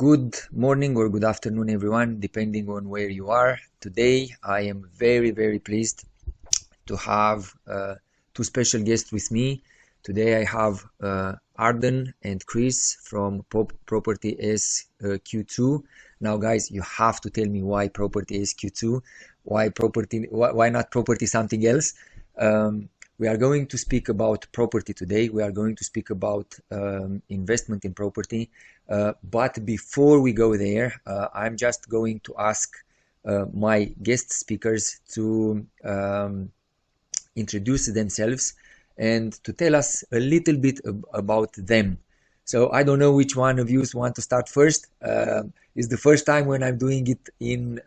Good morning or good afternoon, everyone, depending on where you are. Today, I am very, very pleased to have two special guests with me. Today, I have Arden and Chris from Property SQ2. Now, guys, you have to tell me why Property SQ2, why not Property something else. We are going to speak about property today. We are going to speak about investment in property. But before we go there, I'm just going to ask my guest speakers to introduce themselves and to tell us a little bit about them. So I don't know which one of you want to start first. It's the first time when I'm doing it in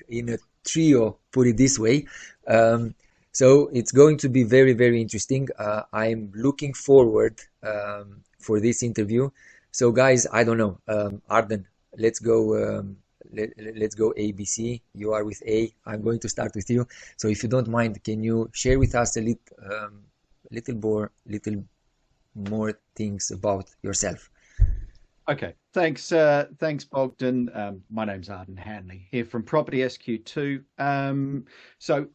in a trio, put it this way. So it's going to be very, very interesting. I'm looking forward for this interview. So guys, I don't know, Arden, let's go. Let's go ABC. You are with A. I'm going to start with you. So if you don't mind, can you share with us a little more things about yourself? Okay, thanks, Bogdan. My name's Arden Hanley here from Property SQ2. So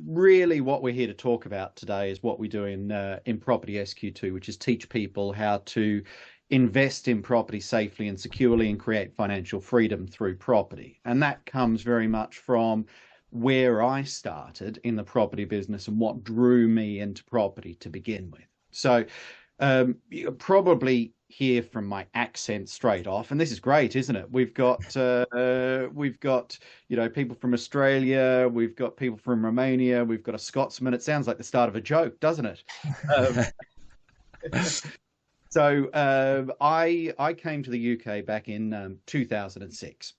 really what we're here to talk about today is what we do in Property SQ2, which is teach people how to invest in property safely and securely and create financial freedom through property. And that comes very much from where I started in the property business and what drew me into property to begin with. So you probably hear from my accent straight off, and this is great, isn't it? We've got people from Australia, we've got people from Romania, we've got a Scotsman. It sounds like the start of a joke, doesn't it? So I came to the UK back in 2006.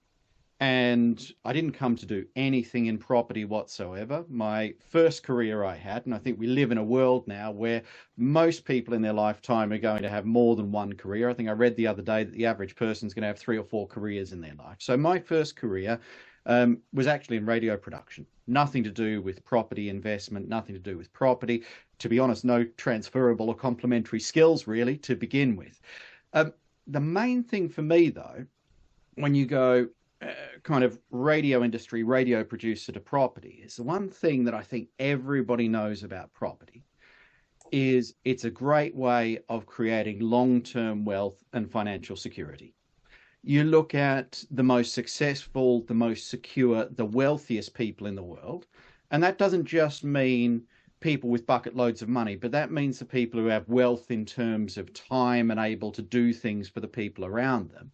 And I didn't come to do anything in property whatsoever. My first career I had, and I think we live in a world now where most people in their lifetime are going to have more than one career. I think I read the other day that the average person is going to have 3 or 4 careers in their life. So my first career was actually in radio production. Nothing to do with property investment, nothing to do with property. To be honest, no transferable or complementary skills really to begin with. The main thing for me though, when you go kind of radio industry, radio producer to property, is the one thing that I think everybody knows about property is it's a great way of creating long-term wealth and financial security. You look at the most successful, the most secure, the wealthiest people in the world, and that doesn't just mean people with bucket loads of money, but that means the people who have wealth in terms of time and able to do things for the people around them.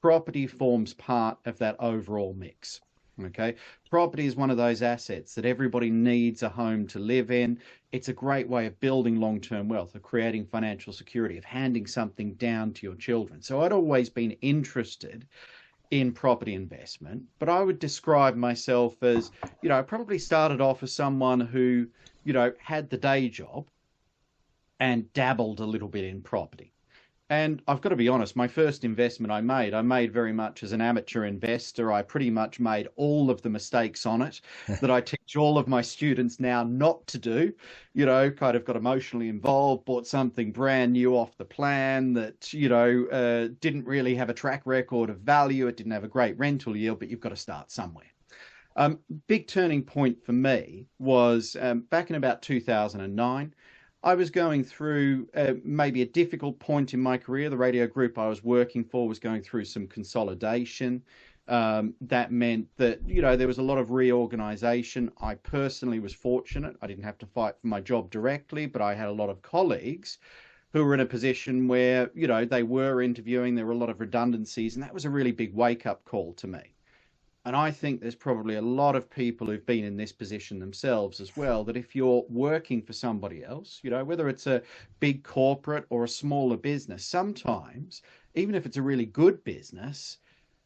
Property forms part of that overall mix. Okay, property is one of those assets that everybody needs a home to live in. It's a great way of building long-term wealth, of creating financial security, of handing something down to your children. So I'd always been interested in property investment, but I would describe myself as, I probably started off as someone who, had the day job and dabbled a little bit in property. And I've got to be honest, my first investment I made very much as an amateur investor. I pretty much made all of the mistakes on it that I teach all of my students now not to do. Kind of got emotionally involved, bought something brand new off the plan that, didn't really have a track record of value. It didn't have a great rental yield, but you've got to start somewhere. Big turning point for me was back in about 2009. I was going through maybe a difficult point in my career. The radio group I was working for was going through some consolidation. That meant that, there was a lot of reorganization. I personally was fortunate. I didn't have to fight for my job directly, but I had a lot of colleagues who were in a position where, they were interviewing. There were a lot of redundancies, and that was a really big wake-up call to me. And I think there's probably a lot of people who've been in this position themselves as well, that if you're working for somebody else, whether it's a big corporate or a smaller business, sometimes, even if it's a really good business,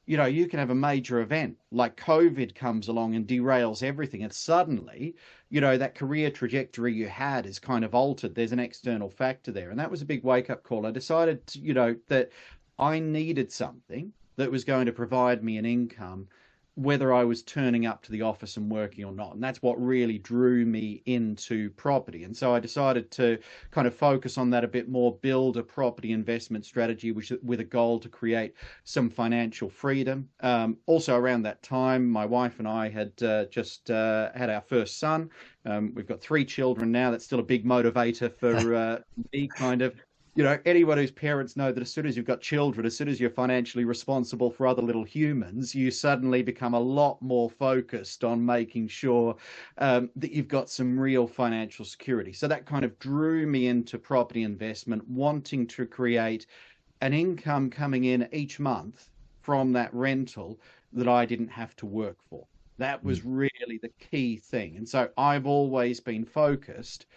you can have a major event like COVID comes along and derails everything. And suddenly, that career trajectory you had is kind of altered. There's an external factor there. And that was a big wake up call. I decided, that I needed something that was going to provide me an income whether I was turning up to the office and working or not. And that's what really drew me into property. And so I decided to kind of focus on that a bit more, build a property investment strategy with a goal to create some financial freedom. Also, around that time, my wife and I had just had our first son. We've got 3 children now. That's still a big motivator for me, kind of. Anyone whose parents know that as soon as you've got children, as soon as you're financially responsible for other little humans, you suddenly become a lot more focused on making sure that you've got some real financial security. So that kind of drew me into property investment, wanting to create an income coming in each month from that rental that I didn't have to work for. That was really the key thing. And so I've always been focused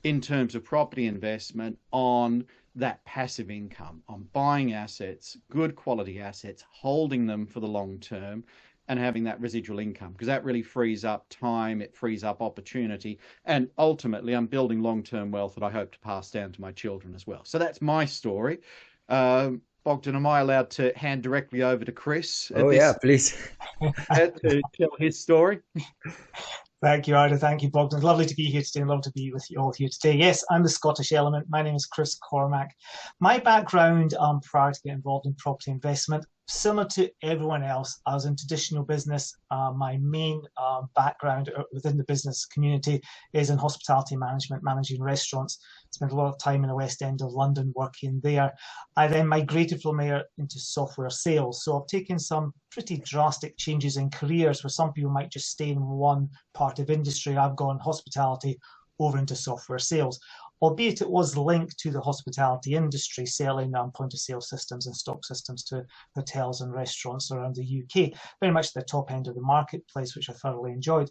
in terms of property investment on that passive income, on buying assets, good quality assets, holding them for the long term, and having that residual income, because that really frees up time, it frees up opportunity, and ultimately I'm building long-term wealth that I hope to pass down to my children as well. So that's my story. Bogdan, am I allowed to hand directly over to Chris Oh yeah, please. to tell his story? Thank you, Arden. Thank you, Bogdan. Lovely to be here today and love to be with you all here today. Yes, I'm the Scottish element. My name is Chris Cormack. My background prior to getting involved in property investment, similar to everyone else, I was in traditional business. My main background within the business community is in hospitality management, managing restaurants. Spent a lot of time in the West End of London working there. I then migrated from there into software sales. So I've taken some pretty drastic changes in careers where some people might just stay in one part of industry. I've gone hospitality over into software sales, albeit it was linked to the hospitality industry, selling point of sale systems and stock systems to hotels and restaurants around the UK, very much the top end of the marketplace, which I thoroughly enjoyed.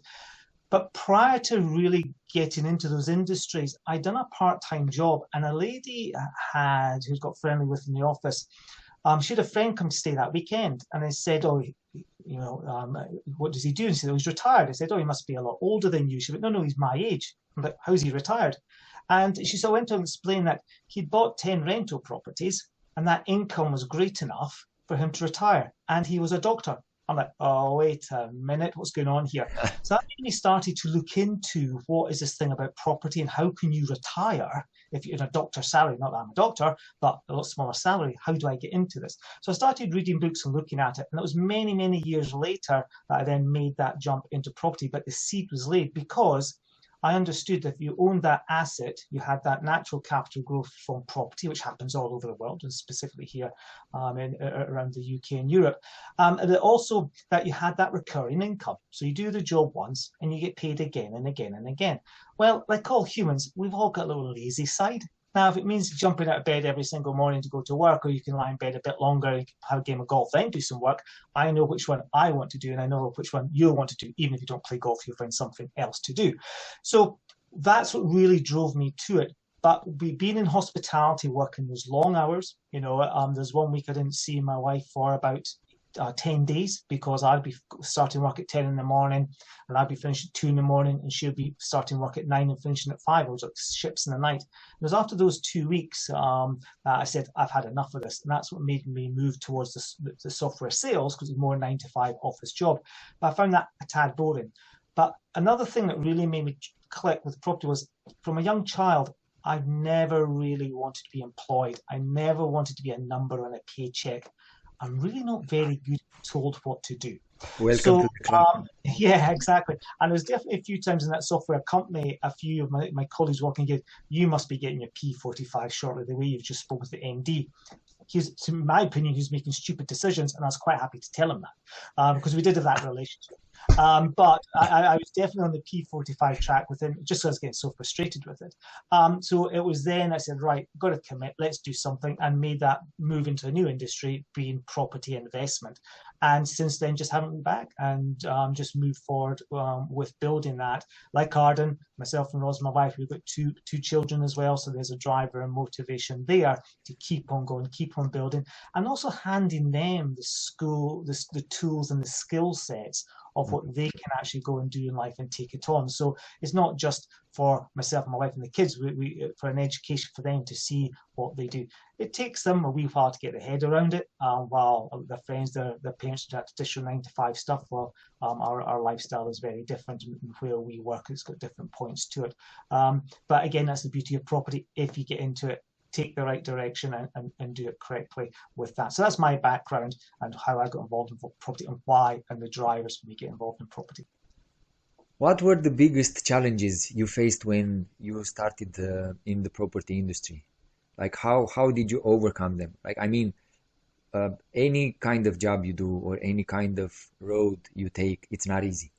But prior to really getting into those industries, I'd done a part-time job, and a lady who's got friendly with in the office, she had a friend come to stay that weekend, and I said, "Oh, what does he do?" And she said, "Oh, he's retired." I said, "Oh, he must be a lot older than you." She went, "No, he's my age." I'm like, "How's he retired?" And she went to explain that he'd bought 10 rental properties, and that income was great enough for him to retire, and he was a doctor. I'm like, oh, wait a minute, what's going on here? So that made me started to look into what is this thing about property and how can you retire if you're in a doctor's salary, not that I'm a doctor, but a lot smaller salary. How do I get into this? So I started reading books and looking at it. And it was many, many years later that I then made that jump into property. But the seed was laid because I understood that if you owned that asset, you had that natural capital growth from property, which happens all over the world, and specifically here around the UK and Europe. And also that you had that recurring income. So you do the job once and you get paid again and again and again. Well, like all humans, we've all got a little lazy side. Now, if it means jumping out of bed every single morning to go to work, or you can lie in bed a bit longer, you can have a game of golf, then do some work, I know which one I want to do, and I know which one you'll want to do. Even if you don't play golf, you'll find something else to do. So that's what really drove me to it. But being in hospitality, working those long hours, there's one week I didn't see my wife for about 10 days because I'd be starting work at 10 in the morning and I'd be finishing at 2 in the morning and she'd be starting work at 9 and finishing at 5. It was like ships in the night. It was after those 2 weeks that I said, I've had enough of this. And that's what made me move towards the software sales, because it was more 9 to 5 office job. But I found that a tad boring. But another thing that really made me click with property was, from a young child, I never really wanted to be employed. I never wanted to be a number on a paycheck. I'm really not very good at told what to do. Welcome to the club. Yeah, exactly. And there's definitely a few times in that software company, a few of my colleagues walking in, you must be getting your P45 shortly, the way you've just spoken to the MD. In my opinion, he's making stupid decisions, and I was quite happy to tell him that because we did have that relationship. But I was definitely on the P45 track with him, just because I was getting so frustrated with it. So it was then I said, right, got to commit, let's do something, and made that move into a new industry, being property investment. And since then, just haven't been back, and just moved forward with building that. Like Arden, myself and Ros, my wife, we've got two children as well, so there's a driver and motivation there to keep on going, keep on building, and also handing them the tools and the skill sets of what they can actually go and do in life and take it on. So it's not just for myself and my wife and the kids, for an education for them to see what they do. It takes them a wee while to get their head around it, while their friends, their parents do that traditional 9 to 5 stuff. Well, our lifestyle is very different, and where we work, it's got different points to it. But again, that's the beauty of property. If you get into it, take the right direction and do it correctly with that. So that's my background and how I got involved in property and why and the drivers when you get involved in property. What were the biggest challenges you faced when you started in the property industry? Like how did you overcome them? Like, I mean, any kind of job you do or any kind of road you take, it's not easy.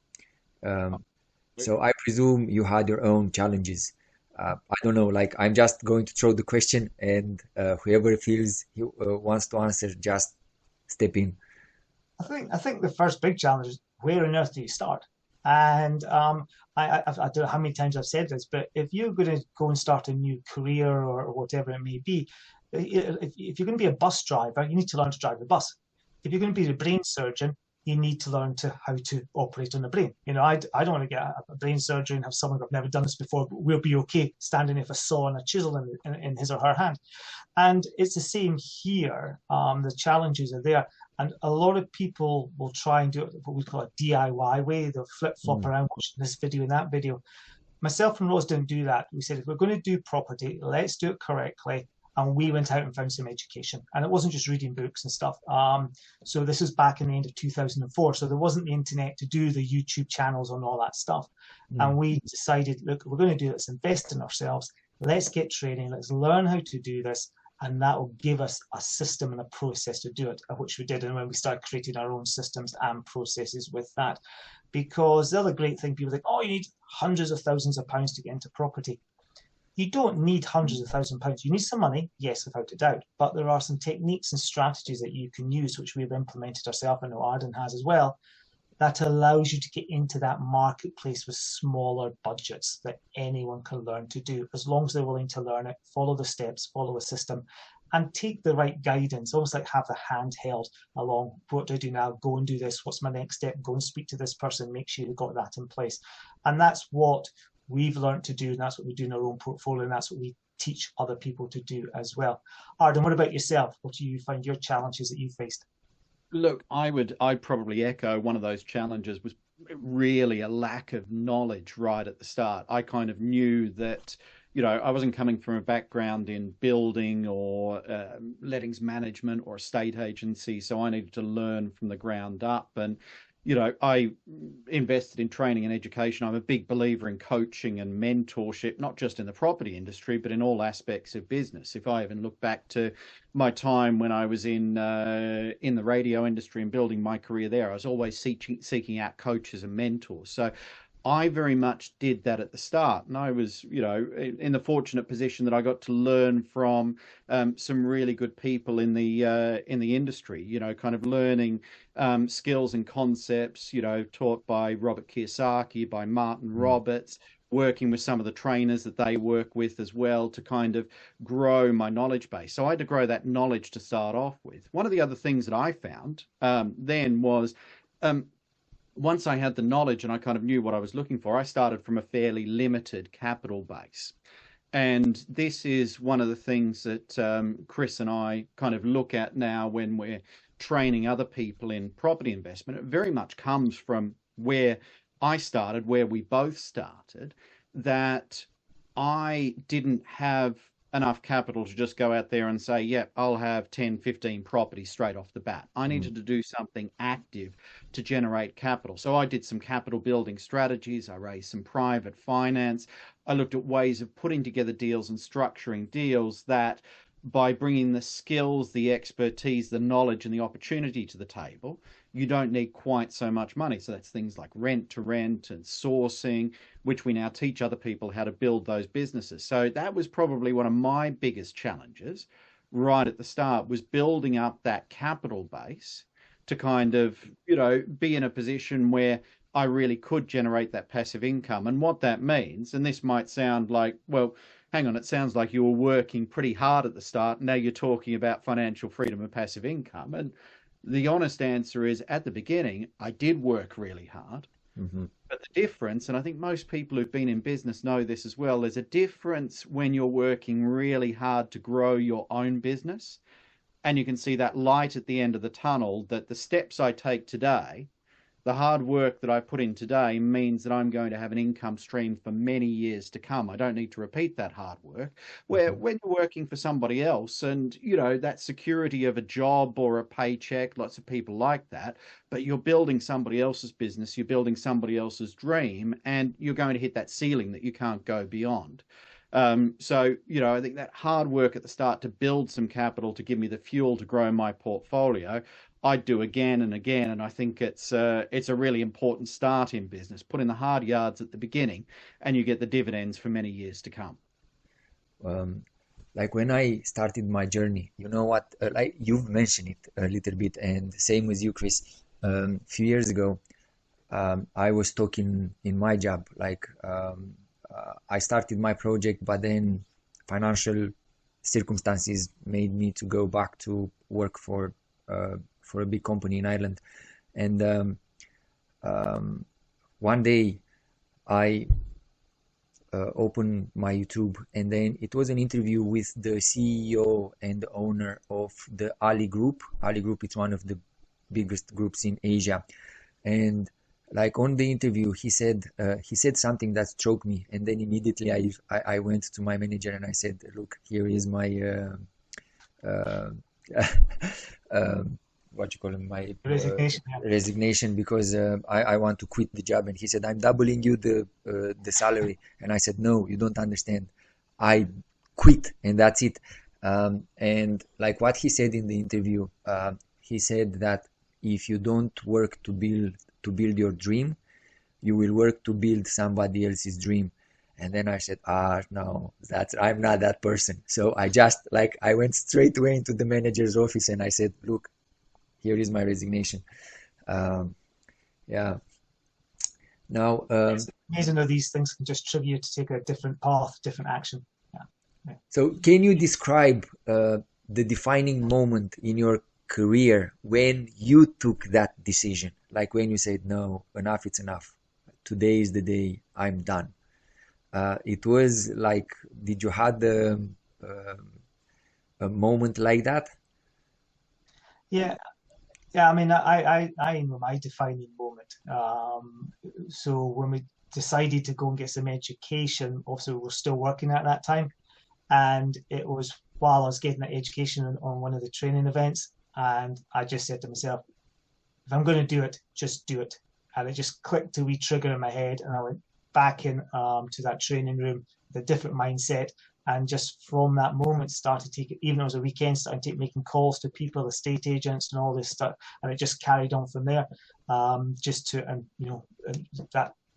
So I presume you had your own challenges. I don't know, like I'm just going to throw the question, and whoever feels he wants to answer, just step in. I think the first big challenge is, where on earth do you start? And I don't know how many times I've said this, but if you're going to go and start a new career or whatever it may be, if you're going to be a bus driver, you need to learn to drive the bus. If you're going to be a brain surgeon, you need to learn how to operate on the brain. You know, I don't want to get a brain surgery and have someone I've never done this before, but we'll be okay standing with a saw and a chisel in his or her hand. And it's the same here. The challenges are there. And a lot of people will try and do it what we call a DIY way. They'll flip-flop around, watching this video and that video. Myself and Rose didn't do that. We said, if we're going to do property, let's do it correctly. And we went out and found some education. And it wasn't just reading books and stuff. So this was back in the end of 2004. So there wasn't the internet to do the YouTube channels and all that stuff. And we decided, look, we're going to do this, invest in ourselves. Let's get training. Let's learn how to do this. And that will give us a system and a process to do it, which we did. And when we started creating our own systems and processes with that, because the other great thing, people think, oh, you need hundreds of thousands of pounds to get into property. You don't need hundreds of thousands of pounds. You need some money, yes, without a doubt. But there are some techniques and strategies that you can use, which we've implemented ourselves, and Arden has as well, that allows you to get into that marketplace with smaller budgets that anyone can learn to do, as long as they're willing to learn it, follow the steps, follow a system, and take the right guidance, almost like have the hand held along. What do I do now? Go and do this. What's my next step? Go and speak to this person. Make sure you've got that in place. And that's what we've learned to do, and that's what we do in our own portfolio, and that's what we teach other people to do as well. Arden, what about yourself? What do you find your challenges that you faced? Look, I'd probably echo one of those challenges was really a lack of knowledge right at the start. I kind of knew that, you know, I wasn't coming from a background in building or lettings management or estate agency, so I needed to learn from the ground up. And you know, I invested in training and education. I'm a big believer in coaching and mentorship, not just in the property industry, but in all aspects of business. If I even look back to my time when I was in the radio industry and building my career there, I was always seeking out coaches and mentors. So I very much did that at the start, and I was, you know, in the fortunate position that I got to learn from some really good people in the industry. You know, kind of learning skills and concepts. You know, taught by Robert Kiyosaki, by Martin Roberts, working with some of the trainers that they work with as well to kind of grow my knowledge base. So I had to grow that knowledge to start off with. One of the other things that I found then was. Once I had the knowledge and I kind of knew what I was looking for, I started from a fairly limited capital base. And this is one of the things that Chris and I kind of look at now when we're training other people in property investment. It very much comes from where I started, where we both started, that I didn't have enough capital to just go out there and say, yeah, I'll have 10, 15 properties straight off the bat. I needed to do something active to generate capital. So I did some capital building strategies. I raised some private finance. I looked at ways of putting together deals and structuring deals that by bringing the skills, the expertise, the knowledge and the opportunity to the table, you don't need quite so much money. So that's things like rent to rent and sourcing, which we now teach other people how to build those businesses. So that was probably one of my biggest challenges right at the start, was building up that capital base to kind of, you know, be in a position where I really could generate that passive income. And what that means, and this might sound like, well, hang on, it sounds like you were working pretty hard at the start. Now you're talking about financial freedom and passive income. And The honest answer is at the beginning, I did work really hard. Mm-hmm. But the difference, and I think most people who've been in business know this as well, there's a difference when you're working really hard to grow your own business. And you can see that light at the end of the tunnel, that the steps I take today, the hard work that I put in today means that I'm going to have an income stream for many years to come. I don't need to repeat that hard work. Where when you're working for somebody else and, you know, that security of a job or a paycheck, lots of people like that, but you're building somebody else's business, you're building somebody else's dream, and you're going to hit that ceiling that you can't go beyond. So, you know, I think that hard work at the start to build some capital to give me the fuel to grow my portfolio, I'd do again and again. And I think it's a really important start in business. Put in the hard yards at the beginning and you get the dividends for many years to come. Like when I started my journey, you know what, like you've mentioned it a little bit, and same with you, Chris. A few years ago, I was talking in my job, like I started my project, but then financial circumstances made me to go back to work for a big company in Ireland. And one day I opened my YouTube, and then it was an interview with the CEO and the owner of the Ali Group. Ali Group is one of the biggest groups in Asia. And like on the interview, he said something that struck me, and then immediately I went to my manager and I said, look, here is my what you call it, my resignation, because I want to quit the job. And he said, I'm doubling you the salary. And I said, no, you don't understand. I quit, and that's it. And like what he said in the interview, he said that if you don't work to build your dream, you will work to build somebody else's dream. And then I said, no, I'm not that person. So I went straight away into the manager's office and I said, look, here is my resignation. Yeah. Now, it's amazing how these things can just trigger you to take a different path, different action. Yeah. So can you describe the defining moment in your career when you took that decision? Like when you said, no, enough, it's enough. Today is the day, I'm done. It was like, did you had a moment like that? Yeah. I mean, I know my defining moment. So when we decided to go and get some education, obviously we were still working at that time, and it was while I was getting that education on one of the training events, and I just said to myself, if I'm going to do it, just do it. And it just clicked a wee trigger in my head, and I went back in to that training room with a different mindset. And just from that moment, started taking, even though it was a weekend, started making calls to people, estate agents, and all this stuff. And it just carried on from there. That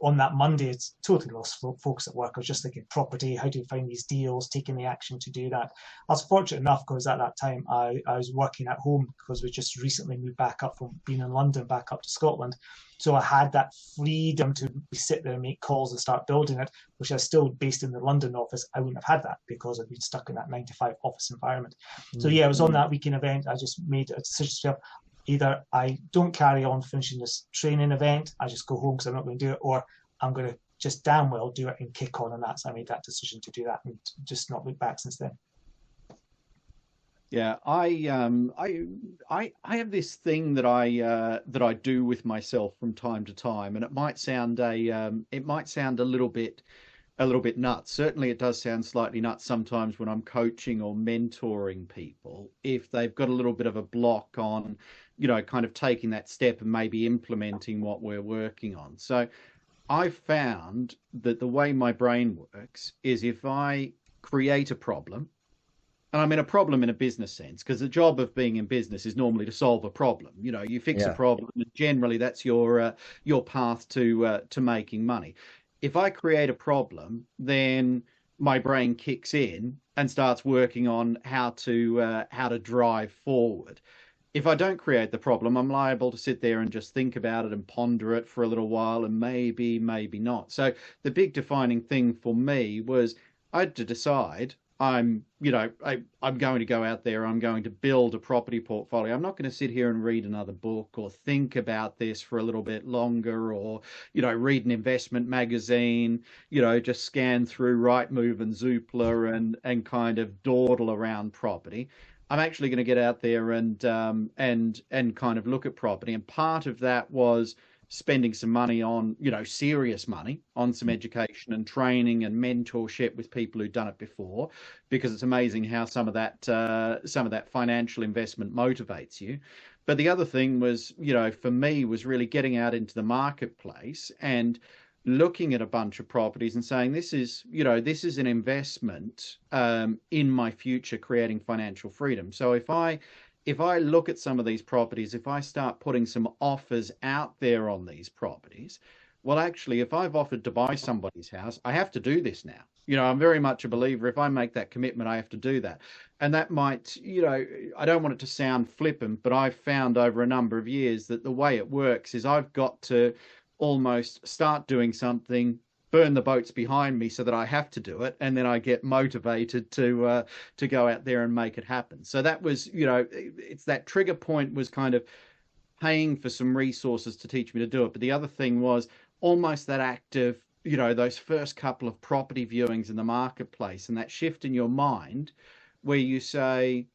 on that Monday, it's totally lost focus at work. I was just thinking property, how do you find these deals, taking the action to do that. I was fortunate enough because at that time I was working at home because we just recently moved back up from being in London back up to Scotland. So I had that freedom to sit there and make calls and start building it, which I was still based in the London office. I wouldn't have had that because I'd been stuck in that 9-to-5 office environment. Mm-hmm. So yeah, I was on that weekend event. I just made a decision. Either I don't carry on finishing this training event, I just go home because I'm not going to do it, or I'm going to just damn well do it and kick on. And that's, I made that decision to do that and just not look back since then. Yeah, I have this thing that I do with myself from time to time, and it might sound a little bit nuts. Certainly it does sound slightly nuts sometimes when I'm coaching or mentoring people, if they've got a little bit of a block on, you know, kind of taking that step and maybe implementing what we're working on. So I found that the way my brain works is if I create a problem, and I mean a problem in a business sense, because the job of being in business is normally to solve a problem. You know, you fix a problem, and generally that's your path to making money. If I create a problem, then my brain kicks in and starts working on how to drive forward. If I don't create the problem, I'm liable to sit there and just think about it and ponder it for a little while, and maybe not. So the big defining thing for me was I had to decide I'm going to go out there, I'm going to build a property portfolio. I'm not going to sit here and read another book or think about this for a little bit longer, or, read an investment magazine, just scan through Rightmove and Zoopla and kind of dawdle around property. I'm actually going to get out there and kind of look at property. And part of that was spending some money on, serious money on some education and training and mentorship with people who've done it before, because it's amazing how some of that financial investment motivates you. But the other thing was, for me, was really getting out into the marketplace and looking at a bunch of properties and saying, this is an investment in my future, creating financial freedom. So if I look at some of these properties, if I start putting some offers out there on these properties, well, actually, if I've offered to buy somebody's house, I have to do this now. I'm very much a believer. If I make that commitment, I have to do that. And that might, I don't want it to sound flippant, but I've found over a number of years that the way it works is I've got to almost start doing something, burn the boats behind me so that I have to do it, and then I get motivated to go out there and make it happen. So that was, it's that trigger point was kind of paying for some resources to teach me to do it. But the other thing was almost that act of, those first couple of property viewings in the marketplace, and that shift in your mind where you say,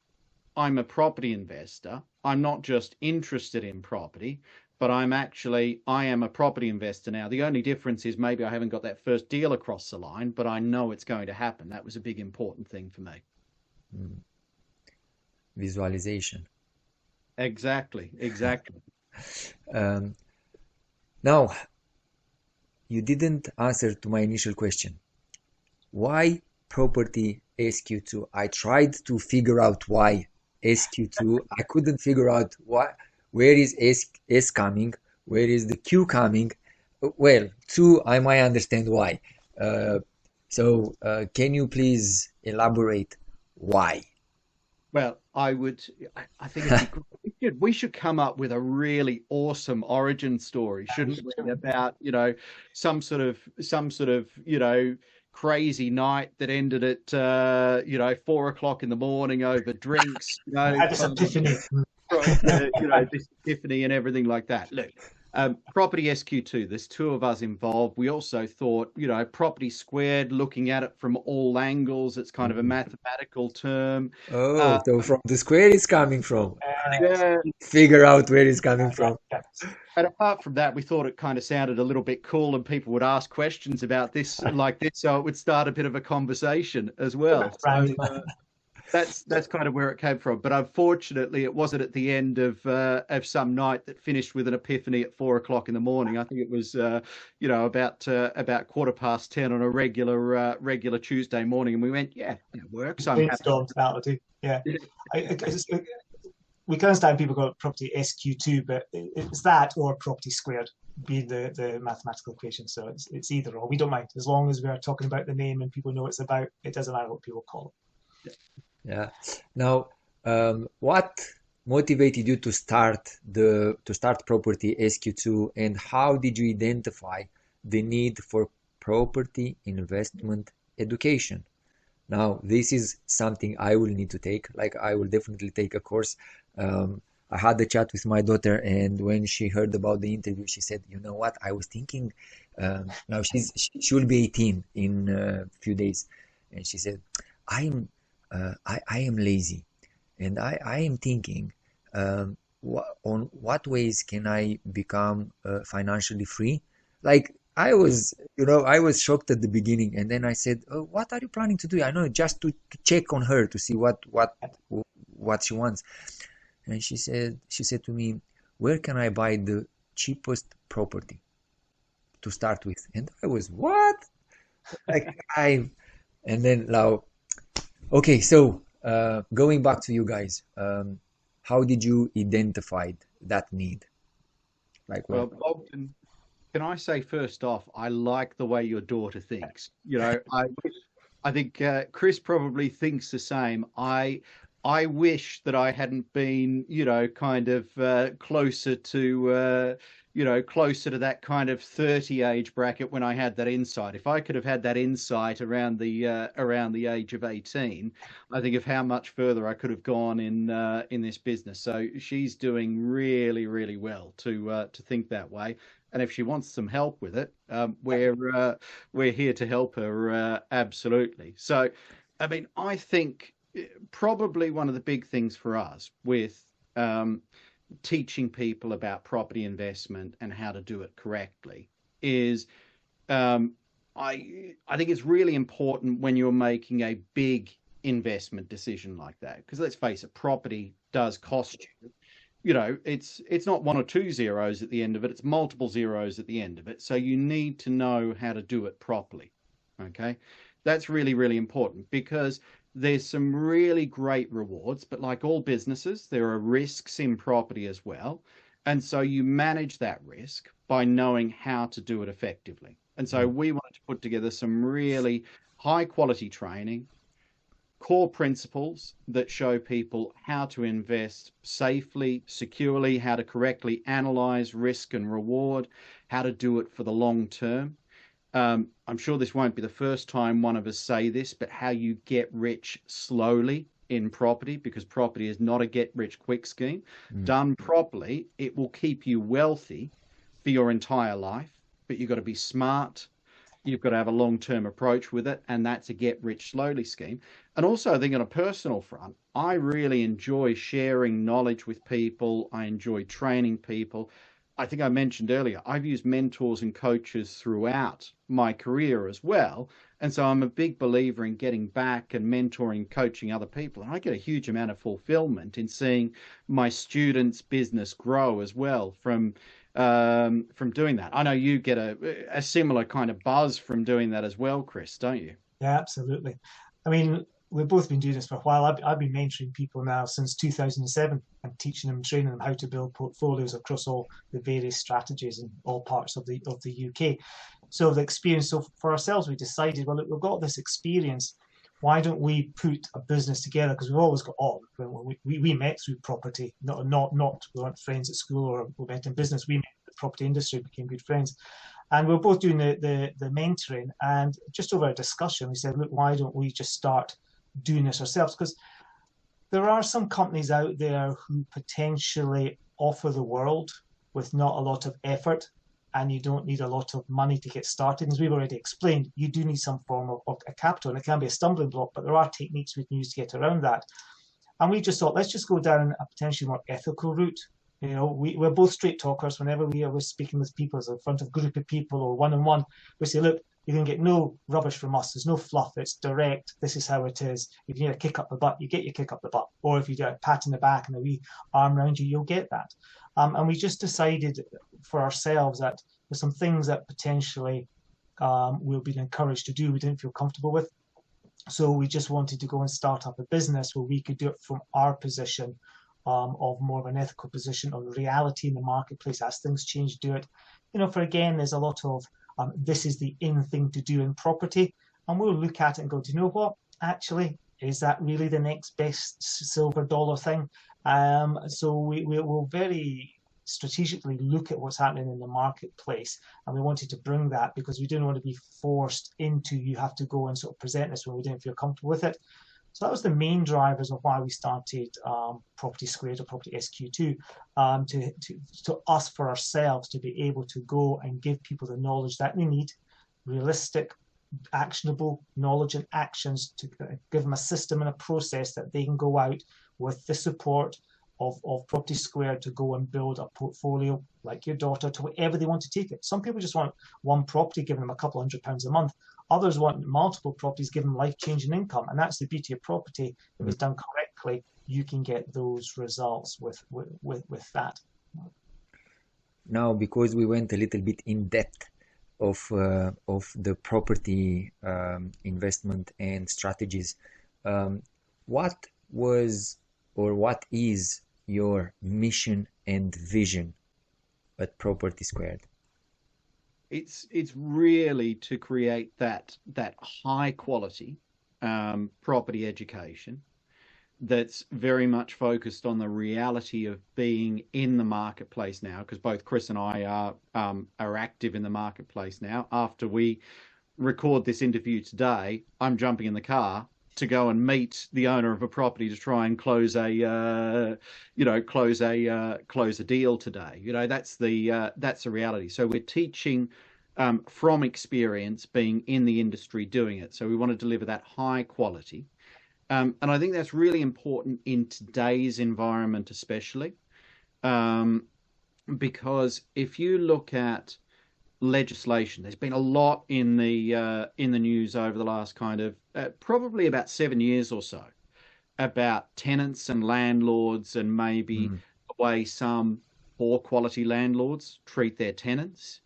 I'm a property investor. I'm not just interested in property, but I am a property investor now. The only difference is maybe I haven't got that first deal across the line, but I know it's going to happen. That was a big important thing for me. Visualization. Exactly. Now, you didn't answer to my initial question. Why Property SQ2? I tried to figure out why SQ2. I couldn't figure out why. Where is S coming? Where is the Q coming? Well, 2, I might understand why. So can you please elaborate why? Well, I think it'd be great. We should come up with a really awesome origin story, shouldn't we? About, some sort of, crazy night that ended at, 4:00 in the morning over drinks, This epiphany. This epiphany and everything like that. Look, Property SQ2, there's 2 of us involved. We also thought, property squared, looking at it from all angles. It's kind of a mathematical term. So from the square it's coming from. Yeah. Figure out where it's coming from. And apart from that, we thought it kind of sounded a little bit cool, and people would ask questions about this like this, so it would start a bit of a conversation as well. So, that's kind of where it came from. But unfortunately, it wasn't at the end of some night that finished with an epiphany at 4:00 in the morning. I think it was about 10:15 on a regular Tuesday morning, and we went, yeah, it works. I'm happy. Yeah. We can understand people call it Property SQ2, but it's that or Property Squared being the mathematical equation. So it's either or. We don't mind as long as we are talking about the name and people know what it's about. It doesn't matter what people call it. Yeah. Now, what motivated you to start Property SQ2, and how did you identify the need for property investment education? Now, this is something I will need to take. Like, I will definitely take a course. I had a chat with my daughter, and when she heard about the interview, she said, "You know what? I was thinking." Now she will be 18 in a few days, and she said, "I am lazy, and I am thinking, on what ways can I become financially free?" Like, I was shocked at the beginning, and then I said, "Oh, what are you planning to do?" I know, just to check on her to see what she wants. And she said to me, "Where can I buy the cheapest property to start with?" And I was, what? And then now, okay, so going back to you guys, how did you identify that need? Well, Bogdan, can I say first off, I like the way your daughter thinks. I think Chris probably thinks the same. I wish that I hadn't been, kind of closer to you know, closer to that kind of 30 age bracket when I had that insight. If I could have had that insight around the age of 18, I think of how much further I could have gone in this business. So she's doing really, really well to think that way. And if she wants some help with it, we're here to help her, absolutely. So, I mean, I think probably one of the big things for us with teaching people about property investment and how to do it correctly is um, I think it's really important when you're making a big investment decision like that, because let's face it, property does cost you. You know, it's not one or two zeros at the end of it, it's multiple zeros at the end of it. So you need to know how to do it properly. Okay. That's really, really important because there's some really great rewards, but like all businesses, there are risks in property as well. And so you manage that risk by knowing how to do it effectively. And so we wanted to put together some really high quality training, core principles that show people how to invest safely, securely, how to correctly analyze risk and reward, how to do it for the long term. I'm sure this won't be the first time one of us say this, but how you get rich slowly in property, because property is not a get rich quick scheme. Done properly, it will keep you wealthy for your entire life, but you've got to be smart. You've got to have a long-term approach with it, and that's a get rich slowly scheme. And also, I think on a personal front, I really enjoy sharing knowledge with people. I enjoy training people. I think I mentioned earlier, I've used mentors and coaches throughout my career as well. And so I'm a big believer in getting back and mentoring, coaching other people. And I get a huge amount of fulfillment in seeing my students' business grow as well from doing that. I know you get a similar kind of buzz from doing that as well, Chris, don't you? Yeah, absolutely. I mean, we've both been doing this for a while. I've been mentoring people now since 2007 and teaching them, training them how to build portfolios across all the various strategies in all parts of the UK. So the experience, so for ourselves, we decided, well, look, we've got this experience. Why don't we put a business together? Because we've always got we met through property, not we weren't friends at school or we met in business. We met in the property industry, became good friends. And we were both doing the mentoring, and just over a discussion, we said, look, why don't we just start doing this ourselves? Because there are some companies out there who potentially offer the world with not a lot of effort, and you don't need a lot of money to get started. As we've already explained, you do need some form of a capital, and it can be a stumbling block, but there are techniques we can use to get around that. And we just thought, let's just go down a potentially more ethical route. You know, we're both straight talkers. Whenever we're speaking with people, as in front of a group of people or one-on-one, we say, look, you can get no rubbish from us. There's no fluff. It's direct. This is how it is. If you need a kick up the butt, you get your kick up the butt. Or if you do a pat in the back and a wee arm around you, you'll get that. And we just decided for ourselves that there's some things that potentially we'll be encouraged to do we didn't feel comfortable with. So we just wanted to go and start up a business where we could do it from our position of more of an ethical position of reality in the marketplace. As things change, do it. You know, for again, there's a lot of this is the in thing to do in property, and we'll look at it and go, do you know what? Actually, is that really the next best silver dollar thing? So we will very strategically look at what's happening in the marketplace, and we wanted to bring that because we didn't want to be forced into you have to go and sort of present this when we didn't feel comfortable with it. So that was the main drivers of why we started Property Squared or Property SQ2, to us for ourselves to be able to go and give people the knowledge that they need, realistic, actionable knowledge and actions to give them a system and a process that they can go out with the support of Property Squared to go and build a portfolio like your daughter to wherever they want to take it. Some people just want one property giving them a couple £100 a month. Others want multiple properties giving them life-changing income. And that's the beauty of property. If it's done correctly, you can get those results with that. Now, because we went a little bit in depth of the property investment and strategies, what was or what is your mission and vision at Property Squared? It's really to create that high quality property education that's very much focused on the reality of being in the marketplace now, because both Chris and I are active in the marketplace now. After we record this interview today, I'm jumping in the car to go and meet the owner of a property to try and close a deal today. That's the reality. So we're teaching from experience, being in the industry doing it. So we want to deliver that high quality. And I think that's really important in today's environment, especially because if you look at legislation, there's been a lot in the news over the last kind of probably about 7 years or so about tenants and landlords, and maybe the way some poor quality landlords treat their tenants,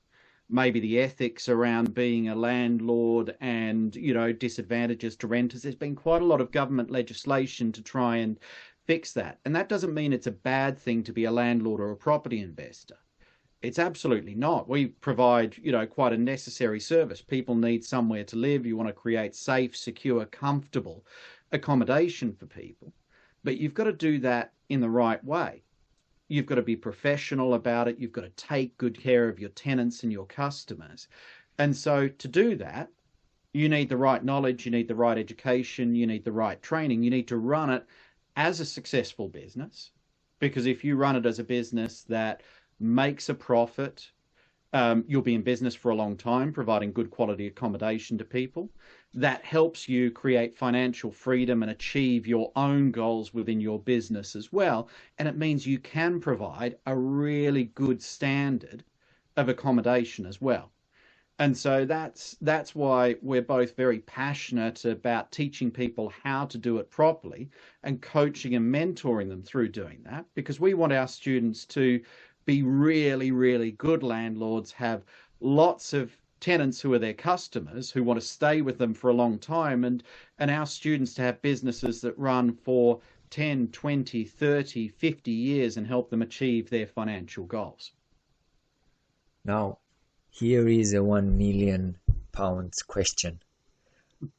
maybe the ethics around being a landlord and, disadvantages to renters. There's been quite a lot of government legislation to try and fix that. And that doesn't mean it's a bad thing to be a landlord or a property investor. It's absolutely not. We provide, quite a necessary service. People need somewhere to live. You want to create safe, secure, comfortable accommodation for people. But you've got to do that in the right way. You've got to be professional about it. You've got to take good care of your tenants and your customers. And so to do that, you need the right knowledge, you need the right education, you need the right training. You need to run it as a successful business, because if you run it as a business that makes a profit, you'll be in business for a long time, providing good quality accommodation to people. That helps you create financial freedom and achieve your own goals within your business as well. And it means you can provide a really good standard of accommodation as well. And so that's why we're both very passionate about teaching people how to do it properly and coaching and mentoring them through doing that, because we want our students to be really, really good landlords, have lots of tenants who are their customers, who want to stay with them for a long time, and our students to have businesses that run for 10, 20, 30, 50 years and help them achieve their financial goals. Now, here is a £1 million question.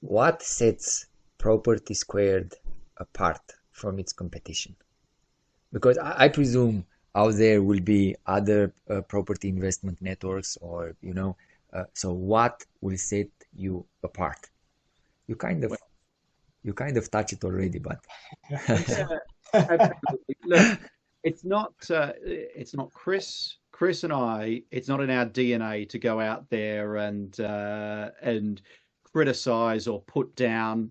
What sets Property Squared apart from its competition? Because I presume out there will be other property investment networks, or so what will set you apart? You kind of touch it already, but yeah, absolutely. Look, it's not Chris and I. It's not in our DNA to go out there and criticize or put down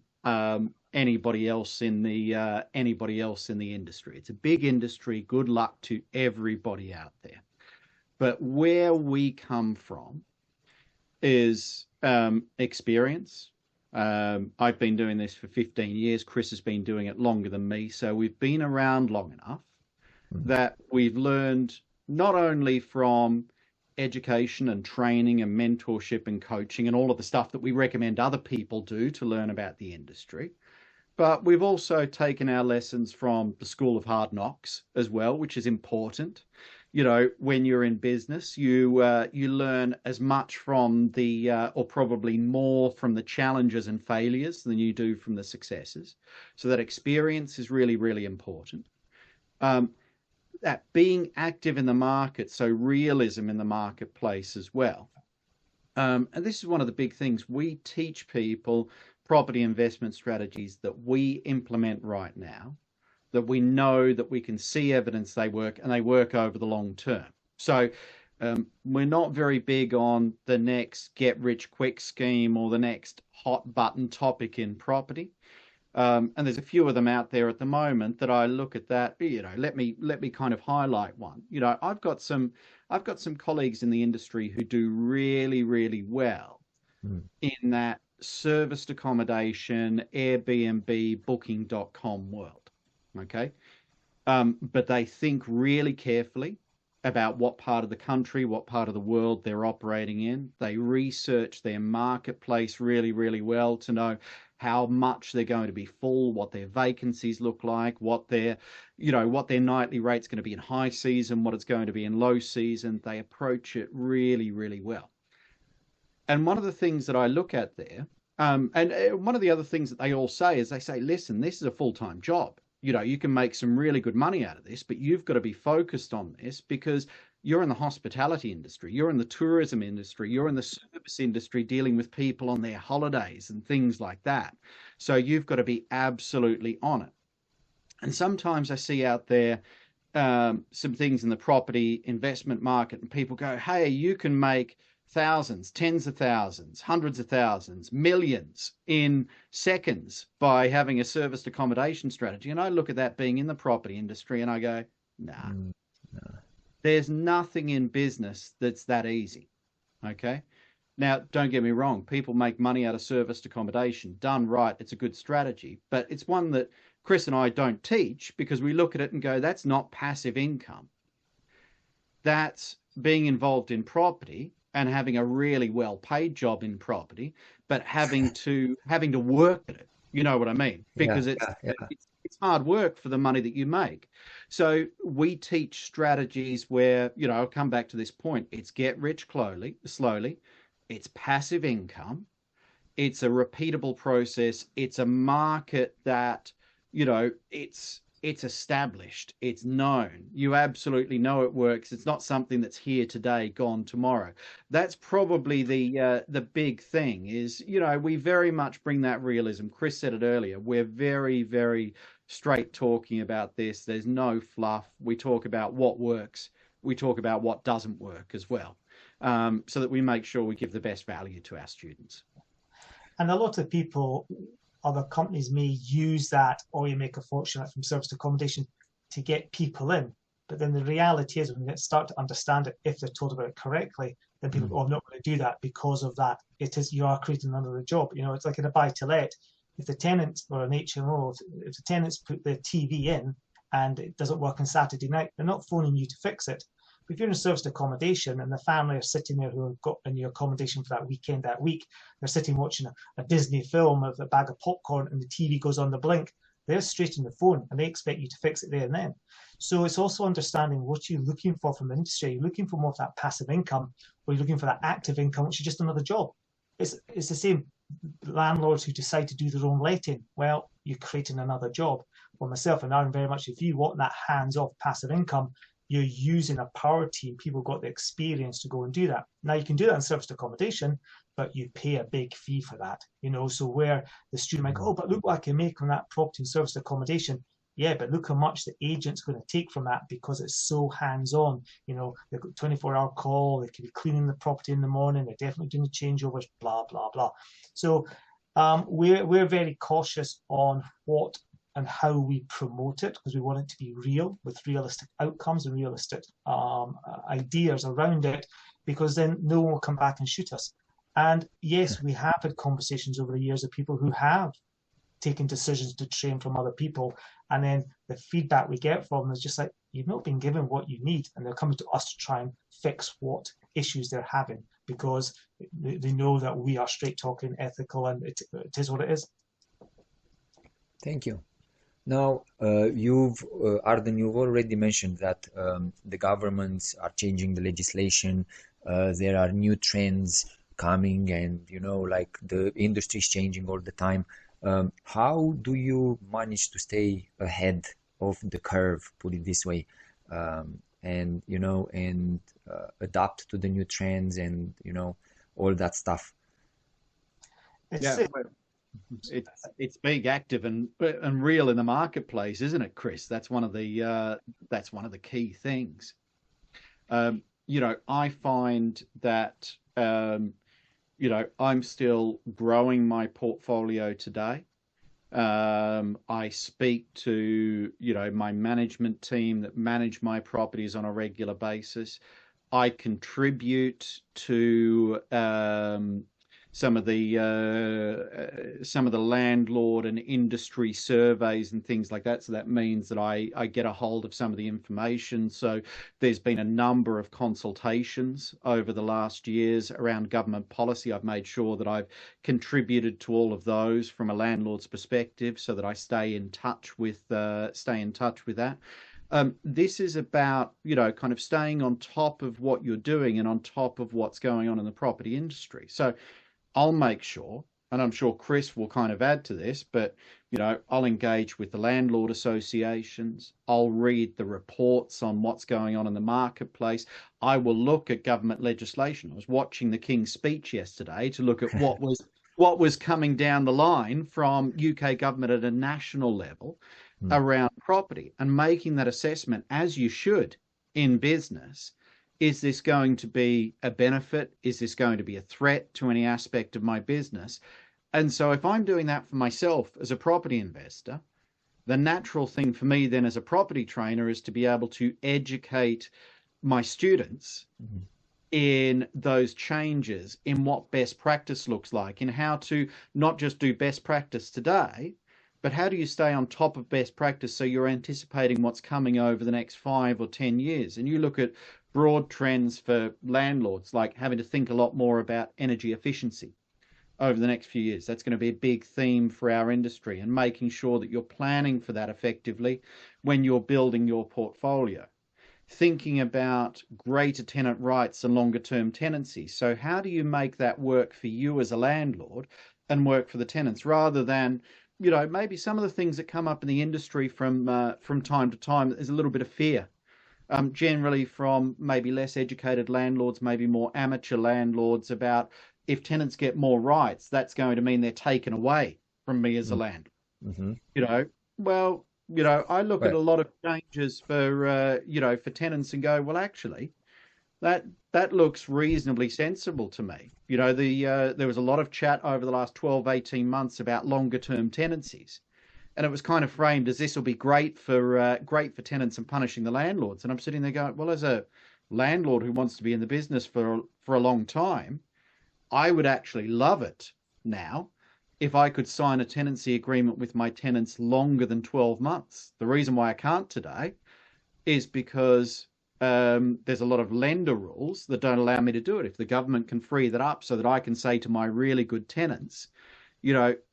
anybody else in the industry. It's a big industry. Good luck to everybody out there. But where we come from is experience. I've been doing this for 15 years. Chris has been doing it longer than me. So we've been around long enough that we've learned not only from education and training and mentorship and coaching and all of the stuff that we recommend other people do to learn about the industry, but we've also taken our lessons from the School of Hard Knocks as well, which is important. When you're in business, you learn as much from or probably more from the challenges and failures than you do from the successes. So that experience is really, really important. That being active in the market, so realism in the marketplace as well. And this is one of the big things. We teach people property investment strategies that we implement right now, that we know that we can see evidence they work, and they work over the long term. So we're not very big on the next get rich quick scheme or the next hot button topic in property. And there's a few of them out there at the moment that I look at that, let me kind of highlight one. I've got some colleagues in the industry who do really, really well in that serviced accommodation, Airbnb, booking.com world. Okay. But they think really carefully about what part of the country, what part of the world they're operating in. They research their marketplace really, really well to know how much they're going to be full, what their vacancies look like, what their nightly rate's going to be in high season, what it's going to be in low season. They approach it really, really well. And one of the things that I look at there, and one of the other things that they all say is they say, listen, this is a full-time job. you can make some really good money out of this, but you've got to be focused on this because you're in the hospitality industry, you're in the tourism industry, you're in the service industry dealing with people on their holidays and things like that. So you've got to be absolutely on it. And sometimes I see out there some things in the property investment market, and people go, hey, you can make thousands, tens of thousands, hundreds of thousands, millions in seconds by having a serviced accommodation strategy. And I look at that being in the property industry and I go, nah, there's nothing in business that's that easy. Okay. Now, don't get me wrong. People make money out of serviced accommodation. Done right, it's a good strategy, but it's one that Chris and I don't teach because we look at it and go, that's not passive income. That's being involved in property and having a really well-paid job in property, but having to work at it. You know what I mean? Because it's hard work for the money that you make. So we teach strategies where, I'll come back to this point. It's get rich slowly. It's passive income. It's a repeatable process. It's a market that, it's established, it's known. You absolutely know it works. It's not something that's here today, gone tomorrow. That's probably the big thing is, we very much bring that realism. Chris said it earlier. We're very, very straight talking about this. There's no fluff. We talk about what works. We talk about what doesn't work as well, so that we make sure we give the best value to our students. And a lot of people, other companies may use that, or you make a fortune from serviced accommodation to get people in. But then the reality is when they start to understand it, if they're told about it correctly, then people go, I'm not going to do that because of that. You are creating another job. It's like in a buy-to-let. If the tenants or an HMO, if the tenants put the TV in and it doesn't work on Saturday night, they're not phoning you to fix it. But if you're in a serviced accommodation and the family are sitting there who have got in your accommodation for that weekend, that week, they're sitting watching a Disney film with a bag of popcorn and the TV goes on the blink, they're straight on the phone and they expect you to fix it there and then. So it's also understanding what you're looking for from the industry. Are you looking for more of that passive income, or are you looking for that active income, which is just another job? It's the same. Landlords who decide to do their own letting, well, you're creating another job. For myself and Aaron, very much, if you want that hands-off passive income, you're using a power team. People got the experience to go and do that. Now you can do that in serviced accommodation, but you pay a big fee for that. So where the student might go, oh, but look what I can make on that property in serviced accommodation. Yeah, but look how much the agent's going to take from that because it's so hands-on. They've got 24-hour call. They could be cleaning the property in the morning. They're definitely doing the changeovers, blah, blah, blah. So we're very cautious on what and how we promote it because we want it to be real with realistic outcomes and realistic ideas around it, because then no one will come back and shoot us. And yes, we have had conversations over the years of people who have taken decisions to train from other people, and then the feedback we get from them is just like, you've not been given what you need, and they're coming to us to try and fix what issues they're having because they know that we are straight talking, ethical, and it is what it is. Thank you. Now, Arden, you've already mentioned that the governments are changing the legislation. There are new trends coming, and like the industry is changing all the time. How do you manage to stay ahead of the curve, put it this way, and adapt to the new trends and all that stuff? It's being active and real in the marketplace, isn't it, Chris? That's one of the key things. I find that I'm still growing my portfolio today. I speak to my management team that manage my properties on a regular basis. I contribute to some of the landlord and industry surveys and things like that. So that means that I get a hold of some of the information. So there's been a number of consultations over the last years around government policy. I've made sure that I've contributed to all of those from a landlord's perspective, so that I stay in touch with that. This is about, kind of staying on top of what you're doing and on top of what's going on in the property industry. So I'll make sure and I'm sure Chris will kind of add to this, but I'll engage with the landlord associations. I'll read the reports on what's going on in the marketplace. I will look at government legislation. I was watching the King's speech yesterday to look at what was coming down the line from UK government at a national level around property, and making that assessment, as you should in business. Is this going to be a benefit? Is this going to be a threat to any aspect of my business? And so if I'm doing that for myself as a property investor, the natural thing for me then as a property trainer is to be able to educate my students in those changes, in what best practice looks like, in how to not just do best practice today, but how do you stay on top of best practice so you're anticipating what's coming over the next 5 or 10 years. And you look at broad trends for landlords, like having to think a lot more about energy efficiency over the next few years. That's going to be a big theme for our industry, and making sure that you're planning for that effectively when you're building your portfolio. Thinking about greater tenant rights and longer term tenancy. So how do you make that work for you as a landlord and work for the tenants, rather than, maybe some of the things that come up in the industry from time to time, there's a little bit of fear. Generally from maybe less educated landlords, maybe more amateur landlords, about if tenants get more rights, that's going to mean they're taken away from me as a landlord. I look at a lot of changes for tenants and go, well, actually, that looks reasonably sensible to me. There was a lot of chat over the last 12, 18 months about longer term tenancies. And it was kind of framed as this will be great for tenants and punishing the landlords. And I'm sitting there going, well, as a landlord who wants to be in the business for a long time, I would actually love it now if I could sign a tenancy agreement with my tenants longer than 12 months. The reason why I can't today is because there's a lot of lender rules that don't allow me to do it. If the government can free that up so that I can say to my really good tenants,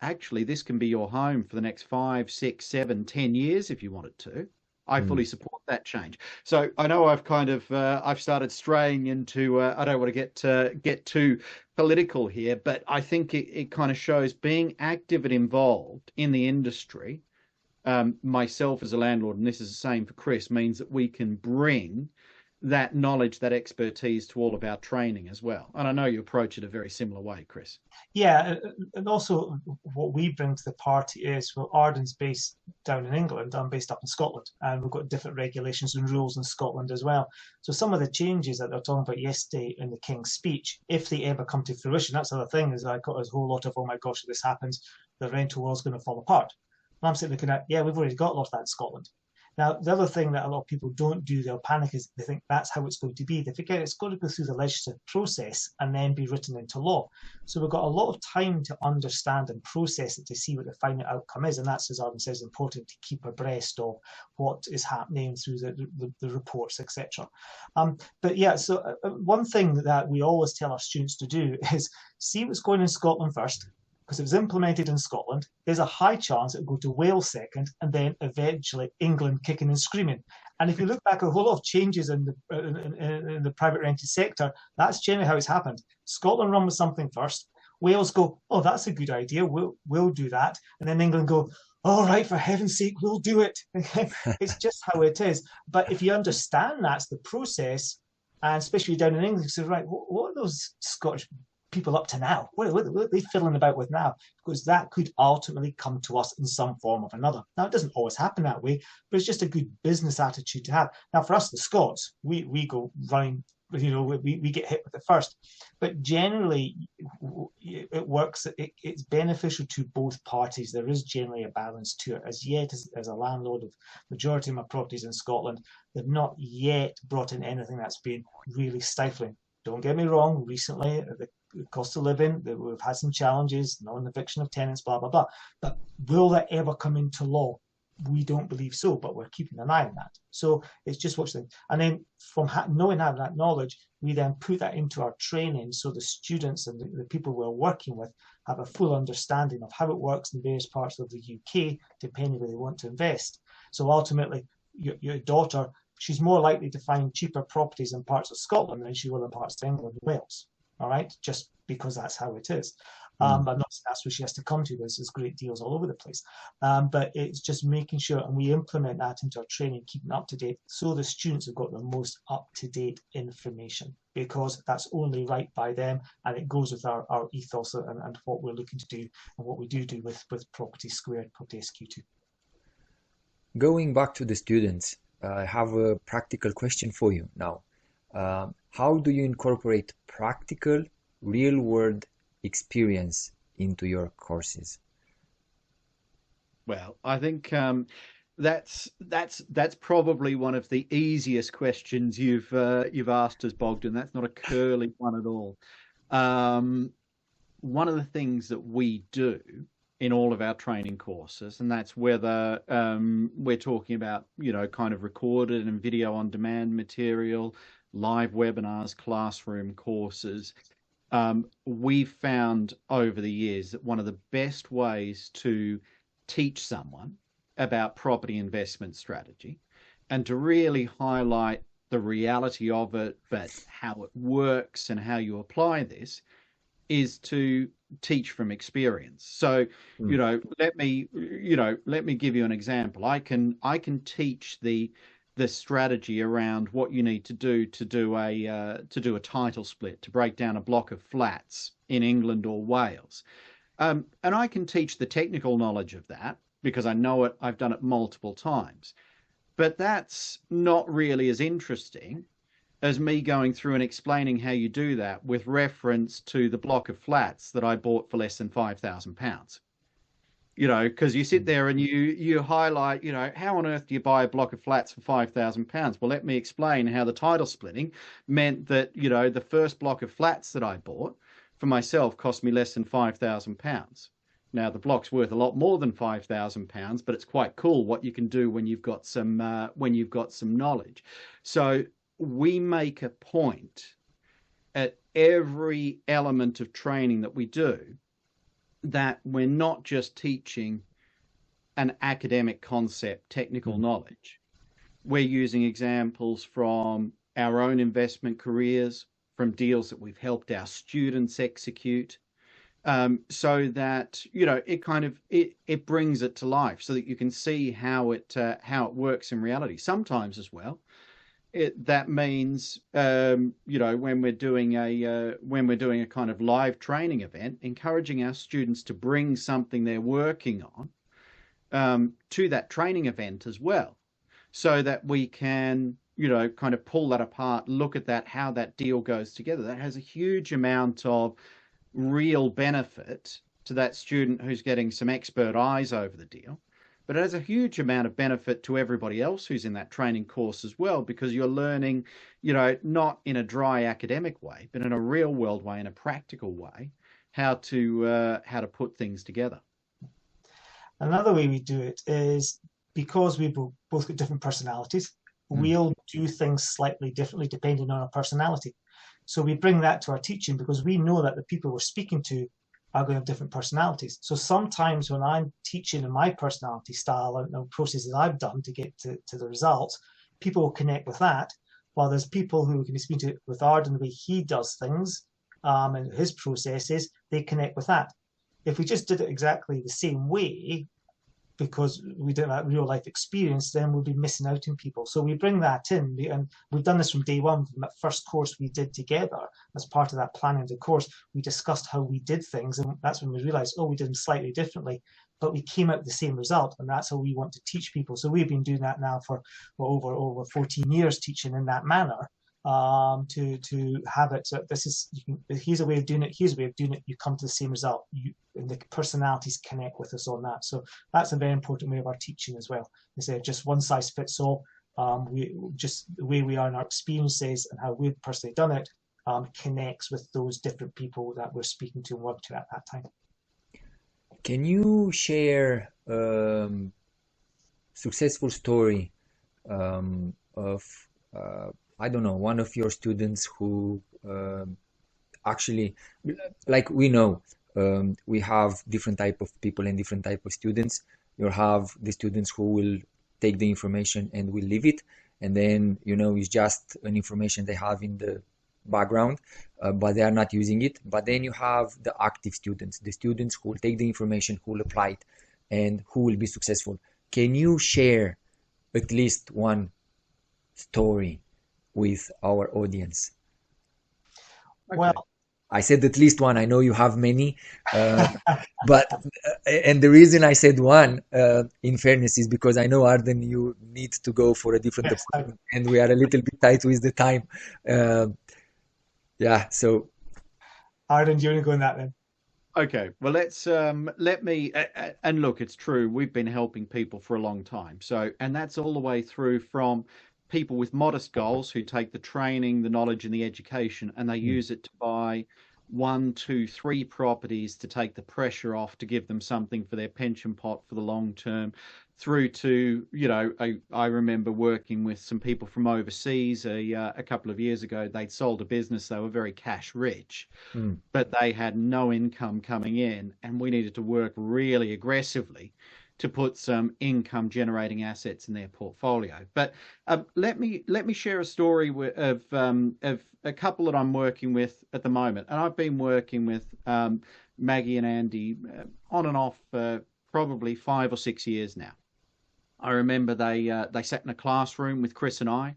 actually, this can be your home for the next 5, 6, 7, 10 years if you want it to. I fully support that change. So I know I've kind of I've started straying into I don't want to get too political here, but I think it kind of shows being active and involved in the industry. Myself as a landlord, and this is the same for Chris, means that we can bring that knowledge, that expertise to all of our training as well. And I know you approach it a very similar way, Chris. Yeah, and also what we bring to the party is, well, Arden's based down in England, I'm based up in Scotland, and we've got different regulations and rules in Scotland as well. So some of the changes that they're talking about yesterday in the King's speech, if they ever come to fruition, that's the other thing, is I got a whole lot of, oh my gosh, if this happens, the rental world's going to fall apart. And I'm sitting looking at, yeah, we've already got a lot of that in Scotland. Now, the other thing that a lot of people don't do, they'll panic, is they think that's how it's going to be. They forget it's got to go through the legislative process and then be written into law. So we've got a lot of time to understand and process it to see what the final outcome is. And that's, as Arden says, important to keep abreast of what is happening through the reports, etc. But yeah, so one thing that we always tell our students to do is see what's going on in Scotland first. Because if it's implemented in Scotland, there's a high chance it'll go to Wales second, and then eventually England kicking and screaming. And if you look back at a whole lot of changes in the private rented sector, that's generally how it's happened. Scotland run with something first. Wales go, oh, that's a good idea. We'll do that. And then England go, all right, for heaven's sake, we'll do it. It's just how it is. But if you understand that's the process, and especially down in England, you say, right, what are those Scottish people up to now? What are they fiddling about with now? Because that could ultimately come to us in some form or another. Now, it doesn't always happen that way, but it's just a good business attitude to have. Now, for us, the Scots, we go running, we get hit with it first. But generally, it works. It's beneficial to both parties. There is generally a balance to it. As yet, as a landlord of majority of my properties in Scotland, they've not yet brought in anything that's been really stifling. Don't get me wrong, recently, the cost of living, we've had some challenges, non-eviction of tenants, blah, blah, blah. But will that ever come into law? We don't believe so, but we're keeping an eye on that. So it's just what's the, and then from having that knowledge, we then put that into our training so the students and the people we're working with have a full understanding of how it works in various parts of the UK, depending where they want to invest. So ultimately, your daughter, she's more likely to find cheaper properties in parts of Scotland than she will in parts of England and Wales. All right, just because that's how it is. I'm not saying that's where she has to come to. There's great deals all over the place. But it's just making sure, and we implement that into our training, keeping up to date, so the students have got the most up-to-date information, because that's only right by them, and it goes with our ethos and what we're looking to do, and what we do with Property Squared, Property SQ2. Going back to the students, I have a practical question for you now. How do you incorporate practical, real-world experience into your courses? Well, I think that's probably one of the easiest questions you've asked us, Bogdan. That's not a curly one at all. One of the things that we do in all of our training courses, and that's whether we're talking about, kind of recorded and video on demand material, live webinars, classroom courses. We've found over the years that one of the best ways to teach someone about property investment strategy and to really highlight the reality of it, but how it works and how you apply this, is to teach from experience. So, let me give you an example. I can teach the strategy around what you need to do a title split, to break down a block of flats in England or Wales. And I can teach the technical knowledge of that because I know it, I've done it multiple times. But that's not really as interesting as me going through and explaining how you do that with reference to the block of flats that I bought for less than £5,000. Because you sit there and you highlight, how on earth do you buy a block of flats for £5,000? Well, let me explain how the title splitting meant that, the first block of flats that I bought for myself cost me less than £5,000. Now, the block's worth a lot more than £5,000, but it's quite cool what you can do when you've got some knowledge. So we make a point at every element of training that we do that we're not just teaching an academic concept, technical knowledge. We're using examples from our own investment careers, from deals that we've helped our students execute, so that it brings it to life, so that you can see how it works in reality. Sometimes as well, that means when we're doing a kind of live training event, encouraging our students to bring something they're working on to that training event as well, so that we can kind of pull that apart, look at that, how that deal goes together. That has a huge amount of real benefit to that student who's getting some expert eyes over the deal. But it has a huge amount of benefit to everybody else who's in that training course as well, because you're learning, not in a dry academic way, but in a real world way, in a practical way, how to put things together. Another way we do it is, because we've both got different personalities, we'll do things slightly differently depending on our personality. So we bring that to our teaching, because we know that the people we're speaking to are going to have different personalities. So sometimes when I'm teaching in my personality style and the processes I've done to get to the results, people will connect with that, while there's people who can be speaking to with Arden, the way he does things and his processes, they connect with that. If we just did it exactly the same way, because we don't have real life experience, then we'll be missing out on people. So we bring that in, and we've done this from day one. From that first course we did together, as part of that planning of the course, we discussed how we did things, and that's when we realized, we did them slightly differently, but we came out with the same result, and that's how we want to teach people. So we've been doing that now for over 14 years, teaching in that manner, to have it. So here's a way of doing it, here's a way of doing it, you come to the same result. And the personalities connect with us on that. So that's a very important way of our teaching as well. Instead of just one size fits all, we just the way we are in our experiences and how we've personally done it connects with those different people that we're speaking to and work to at that time. Can you share successful story of I don't know, one of your students who actually, like we know, we have different type of people and different type of students. You'll have the students who will take the information and will leave it, and then it's just an information they have in the background, but they are not using it. But then you have the active students, the students who will take the information, who will apply it, and who will be successful. Can you share at least one story with our audience? Okay. Well, I said at least one. I know you have many, but and the reason I said one, in fairness, is because I know, Arden, you need to go for a different yes, appointment, and we are a little bit tight with the time. Yeah, so Arden, do you want to go in that then? Okay, well, let me and look, it's true. We've been helping people for a long time. So, and that's all the way through from people with modest goals who take the training, the knowledge, and the education, and they use it to buy one, two, three properties to take the pressure off, to give them something for their pension pot for the long term, through to, I remember working with some people from overseas a couple of years ago. They'd sold a business. They were very cash rich, mm, but they had no income coming in, and we needed to work really aggressively to put some income generating assets in their portfolio. But let me share a story of a couple that I'm working with at the moment, and I've been working with Maggie and Andy on and off probably 5 or 6 years now. I remember they sat in a classroom with Chris and I,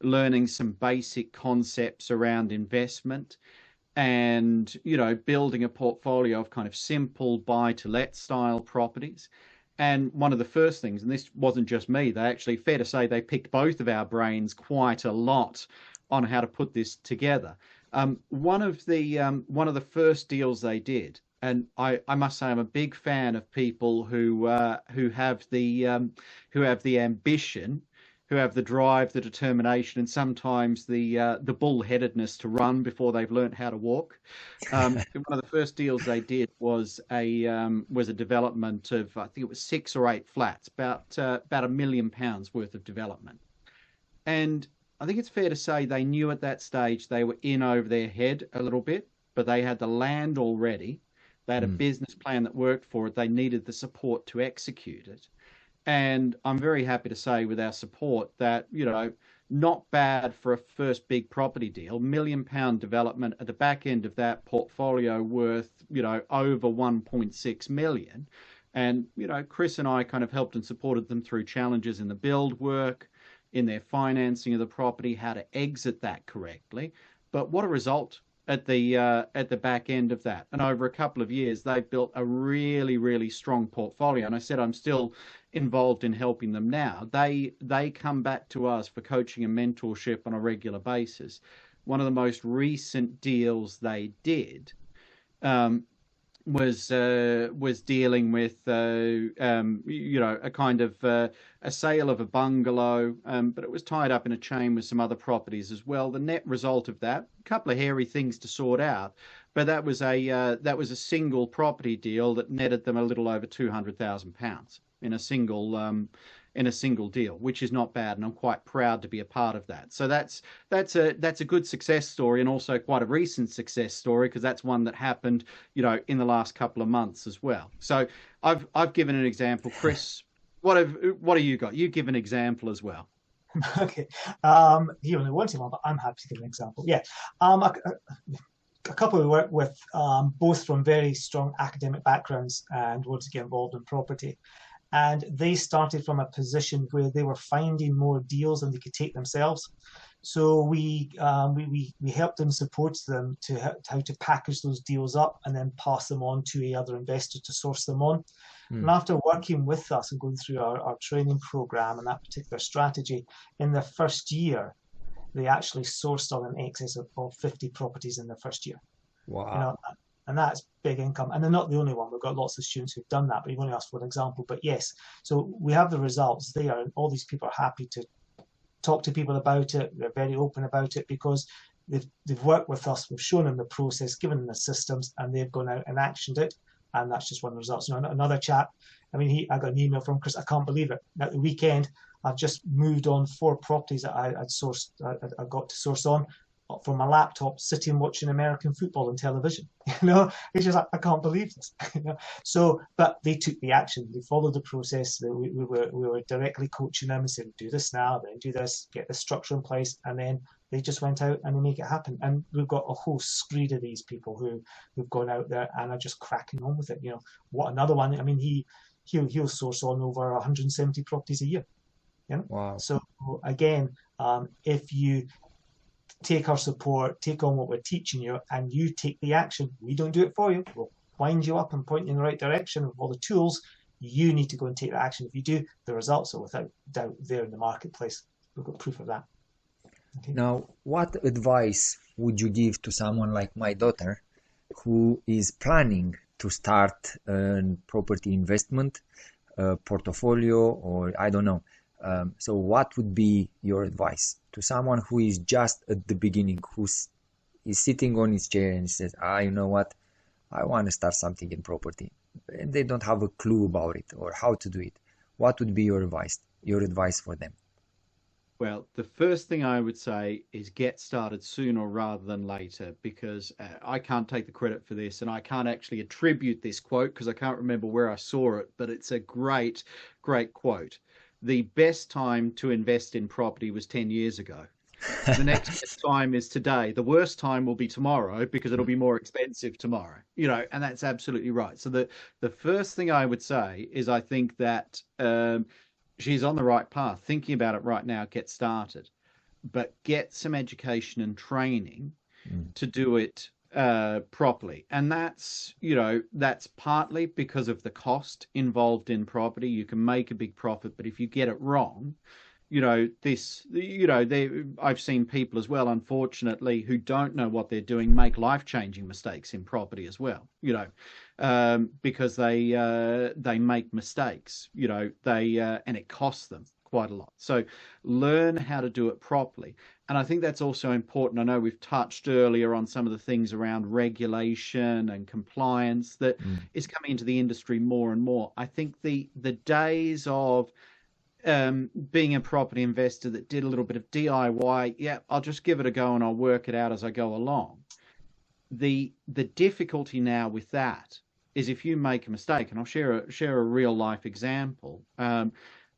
learning some basic concepts around investment, and building a portfolio of kind of simple buy to let style properties. And one of the first things, and this wasn't just me, they actually, fair to say, they picked both of our brains quite a lot on how to put this together. One of the first deals they did, and I must say I'm a big fan of people who have the ambition, who have the drive, the determination, and sometimes the bullheadedness to run before they've learnt how to walk. One of the first deals they did was a development of, I think it was 6 or 8 flats, about £1 million worth of development. And I think it's fair to say they knew at that stage they were in over their head a little bit, but they had the land already. They had a mm, business plan that worked for it. They needed the support to execute it. And I'm very happy to say, with our support, that, not bad for a first big property deal. £1 million development at the back end of that portfolio worth, over 1.6 million. And, Chris and I kind of helped and supported them through challenges in the build work, in their financing of the property, how to exit that correctly. But what a result at the back end of that. And over a couple of years, they've built a really, really strong portfolio. And I said I'm still involved in helping them now. They come back to us for coaching and mentorship on a regular basis. One of the most recent deals they did was dealing with a kind of a sale of a bungalow, but it was tied up in a chain with some other properties as well. The net result of that, a couple of hairy things to sort out, but that was a single property deal that netted them a little over £200,000 in a single deal, which is not bad, and I'm quite proud to be a part of that. So that's a good success story, and also quite a recent success story, because that's one that happened, in the last couple of months as well. So I've given an example. Chris, what have you got? You give an example as well. Okay. You only wanted one, but I'm happy to give an example. Yeah. A couple we work with, both from very strong academic backgrounds and wanted to get involved in property. And they started from a position where they were finding more deals than they could take themselves. So we helped them, support them to how to package those deals up and then pass them on to a other investor to source them on. And after working with us and going through our training program and that particular strategy, in the first year, they actually sourced on an excess of 50 properties in the first year. wow. And that's big income. And they're not the only one. We've got lots of students who've done that, but you've only asked for an example. But yes, so we have the results there, and all these people are happy to talk to people about it. They're very open about it because they've worked with us. We've shown them the process, given them the systems, and they've gone out and actioned it. And that's just one of the results. Another chap, I got an email from Chris. I can't believe it. At the weekend, I've just moved on 4 properties that I got to source on from my laptop, sitting watching American football on television. It's just like, I can't believe this. So, but they took the action. They followed the process. We were directly coaching them and saying, do this now, then do this, get the structure in place, and then They just went out and they make it happen. And we've got a whole screed of these people who've gone out there and are just cracking on with it. You know, what another one? I mean, he'll source on over 170 properties a year. You know? Wow. So again, if you take our support, take on what we're teaching you, and you take the action, we don't do it for you. We'll wind you up and point you in the right direction with all the tools. You need to go and take that action. If you do, the results are without doubt there in the marketplace. We've got proof of that. Okay. Now, what advice would you give to someone like my daughter who is planning to start a property investment portfolio, or I don't know? So what would be your advice to someone who is just at the beginning, is sitting on his chair and says, you know what, I want to start something in property, and they don't have a clue about it or how to do it? What would be your advice for them? Well, the first thing I would say is get started sooner rather than later, because I can't take the credit for this, and I can't actually attribute this quote because I can't remember where I saw it, but it's a great, great quote. The best time to invest in property was 10 years ago. The next best time is today. The worst time will be tomorrow because it'll be more expensive tomorrow, you know, and that's absolutely right. So the first thing I would say is I think that she's on the right path. Thinking about it right now, get started, but get some education and training to do it properly. And that's, you know, that's partly because of the cost involved in property. You can make a big profit, but if you get it wrong, you know, I've seen people as well, unfortunately, who don't know what they're doing, make life-changing mistakes in property as well, you know, because they make mistakes, you know, and it costs them quite a lot. So learn how to do it properly. And I think that's also important. I know we've touched earlier on some of the things around regulation and compliance that is coming into the industry more and more. I think the days of being a property investor that did a little bit of DIY, yeah, I'll just give it a go and I'll work it out as I go along. The difficulty now with that is if you make a mistake, and I'll share a real life example.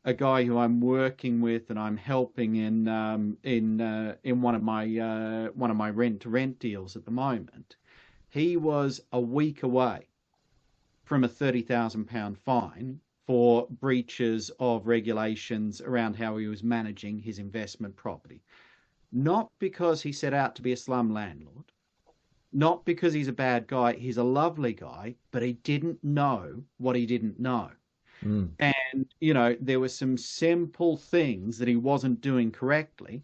A guy who I'm working with and I'm helping in one of my rent to rent deals at the moment. He was a week away from a £30,000 fine for breaches of regulations around how he was managing his investment property. Not because he set out to be a slum landlord, not because he's a bad guy, he's a lovely guy, but he didn't know what he didn't know. And, you know, there were some simple things that he wasn't doing correctly,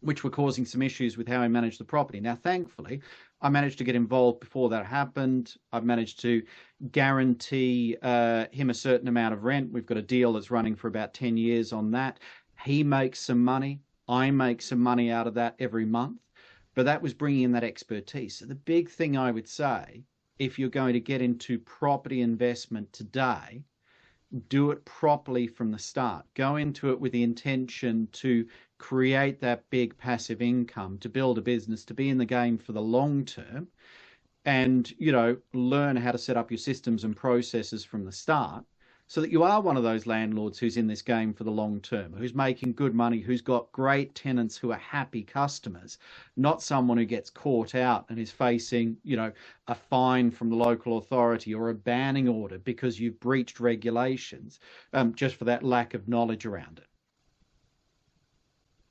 which were causing some issues with how he managed the property. Now, thankfully, I managed to get involved before that happened. I've managed to guarantee him a certain amount of rent. We've got a deal that's running for about 10 years on that. He makes some money. I make some money out of that every month. But that was bringing in that expertise. So the big thing I would say, if you're going to get into property investment today, do it properly from the start. Go into it with the intention to create that big passive income, to build a business, to be in the game for the long term, and, you know, learn how to set up your systems and processes from the start so that you are one of those landlords who's in this game for the long term, who's making good money, who's got great tenants who are happy customers, not someone who gets caught out and is facing, you know, a fine from the local authority or a banning order because you've breached regulations just for that lack of knowledge around it.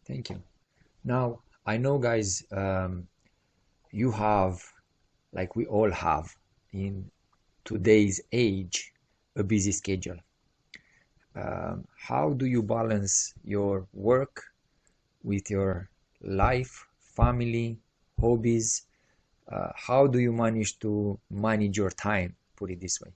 Thank you. Now, I know, guys, you have, like we all have in today's age, a busy schedule. How do you balance your work with your life, family, hobbies? How do you manage to manage your time, put it this way?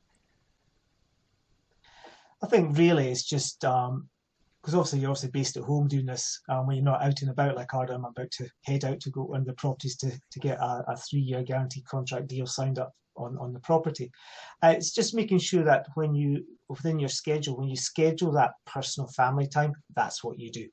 I think really it's just because obviously you're based at home doing this when you're not out and about like Arden. I'm about to head out to go on the properties to get a 3-year guaranteed contract deal signed up on the property. It's just making sure that when you, within your schedule, when you schedule that personal family time, that's what you do.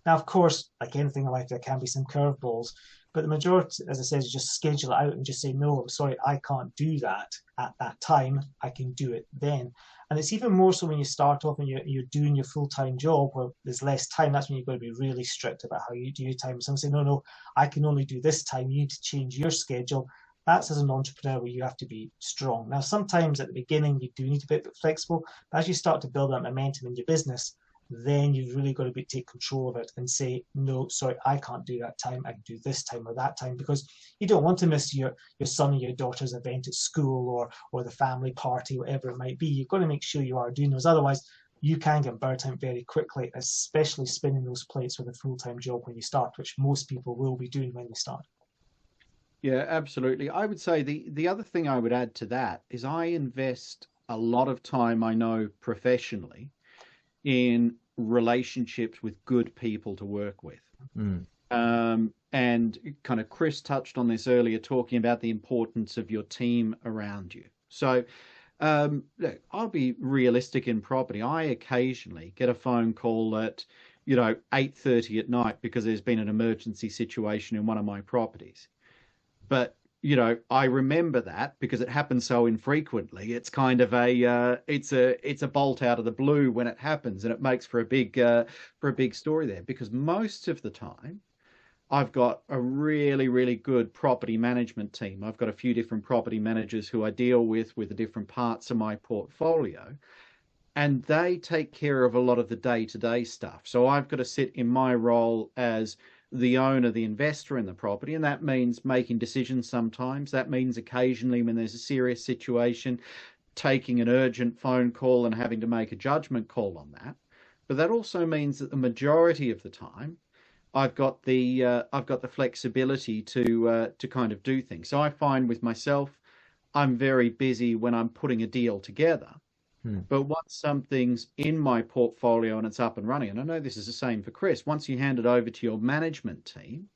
Now, of course, like anything in life, there can be some curveballs. But the majority, as I said, is just schedule it out and just say, no, I'm sorry, I can't do that at that time. I can do it then. And it's even more so when you start off and you're doing your full-time job where there's less time. That's when you've got to be really strict about how you do your time. Someone say, no, no, I can only do this time. You need to change your schedule. That's as an entrepreneur where you have to be strong. Now, sometimes at the beginning, you do need to be a bit flexible. But as you start to build that momentum in your business, then you've really got to take control of it and say, no, sorry, I can't do that time. I can do this time or that time, because you don't want to miss your son or your daughter's event at school or the family party, whatever it might be. You've got to make sure you are doing those. Otherwise, you can get burnt out very quickly, especially spinning those plates with a full-time job when you start, which most people will be doing when they start. Yeah, absolutely. I would say the other thing I would add to that is I invest a lot of time, I know professionally, in relationships with good people to work with. And kind of Chris touched on this earlier, talking about the importance of your team around you. So look, I'll be realistic in property. I occasionally get a phone call at 8:30 at night because there's been an emergency situation in one of my properties. But I remember that because it happens so infrequently. It's kind of it's a bolt out of the blue when it happens, and it makes for a big story there. Because most of the time, I've got a really, really good property management team. I've got a few different property managers who I deal with the different parts of my portfolio, and they take care of a lot of the day-to-day stuff. So I've got to sit in my role as the owner, the investor in the property, and that means making decisions sometimes. That means occasionally when there's a serious situation, taking an urgent phone call and having to make a judgment call on that. But that also means that the majority of the time, I've got the flexibility to kind of do things. So I find with myself, I'm very busy when I'm putting a deal together. But once something's in my portfolio and it's up and running, and I know this is the same for Chris, once you hand it over to your management team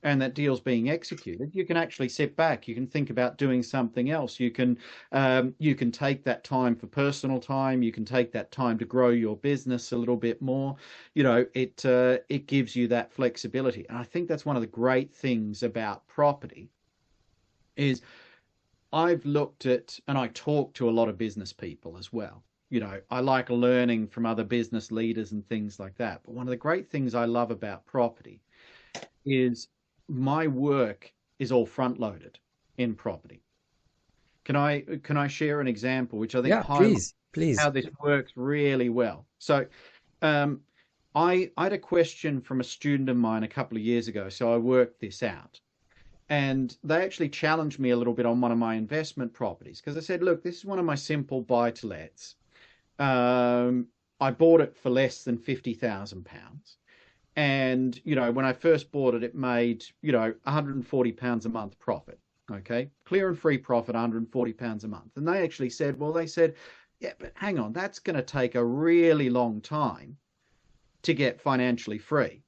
and that deal's being executed, you can actually sit back. You can think about doing something else. You can take that time for personal time. You can take that time to grow your business a little bit more. It gives you that flexibility. And I think that's one of the great things about property is I've looked at, and I talk to a lot of business people as well. I like learning from other business leaders and things like that. But one of the great things I love about property is my work is all front loaded in property. Can I share an example which I think highlights how this works really well? So I had a question from a student of mine a couple of years ago, so I worked this out. And they actually challenged me a little bit on one of my investment properties because I said, look, this is one of my simple buy-to-lets. I bought it for less than £50,000. And, when I first bought it, it made, £140 a month profit. Okay. Clear and free profit, £140 a month. And they actually said, yeah, but hang on, that's going to take a really long time to get financially free.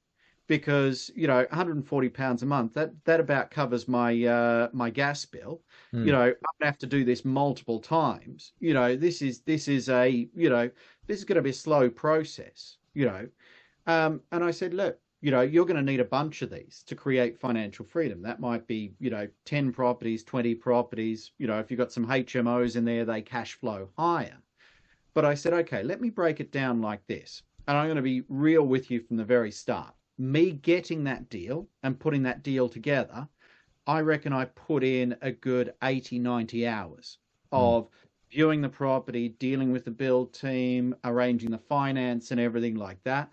Because £140 a month that about covers my my gas bill. I'm gonna have to do this multiple times. This is going to be a slow process. And I said, look, you're going to need a bunch of these to create financial freedom. That might be 10 properties, 20 properties. If you've got some HMOs in there, they cash flow higher. But I said, okay, let me break it down like this, and I'm going to be real with you from the very start. Me getting that deal and putting that deal together, I reckon I put in a good 80, 90 hours of viewing the property, dealing with the build team, arranging the finance and everything like that.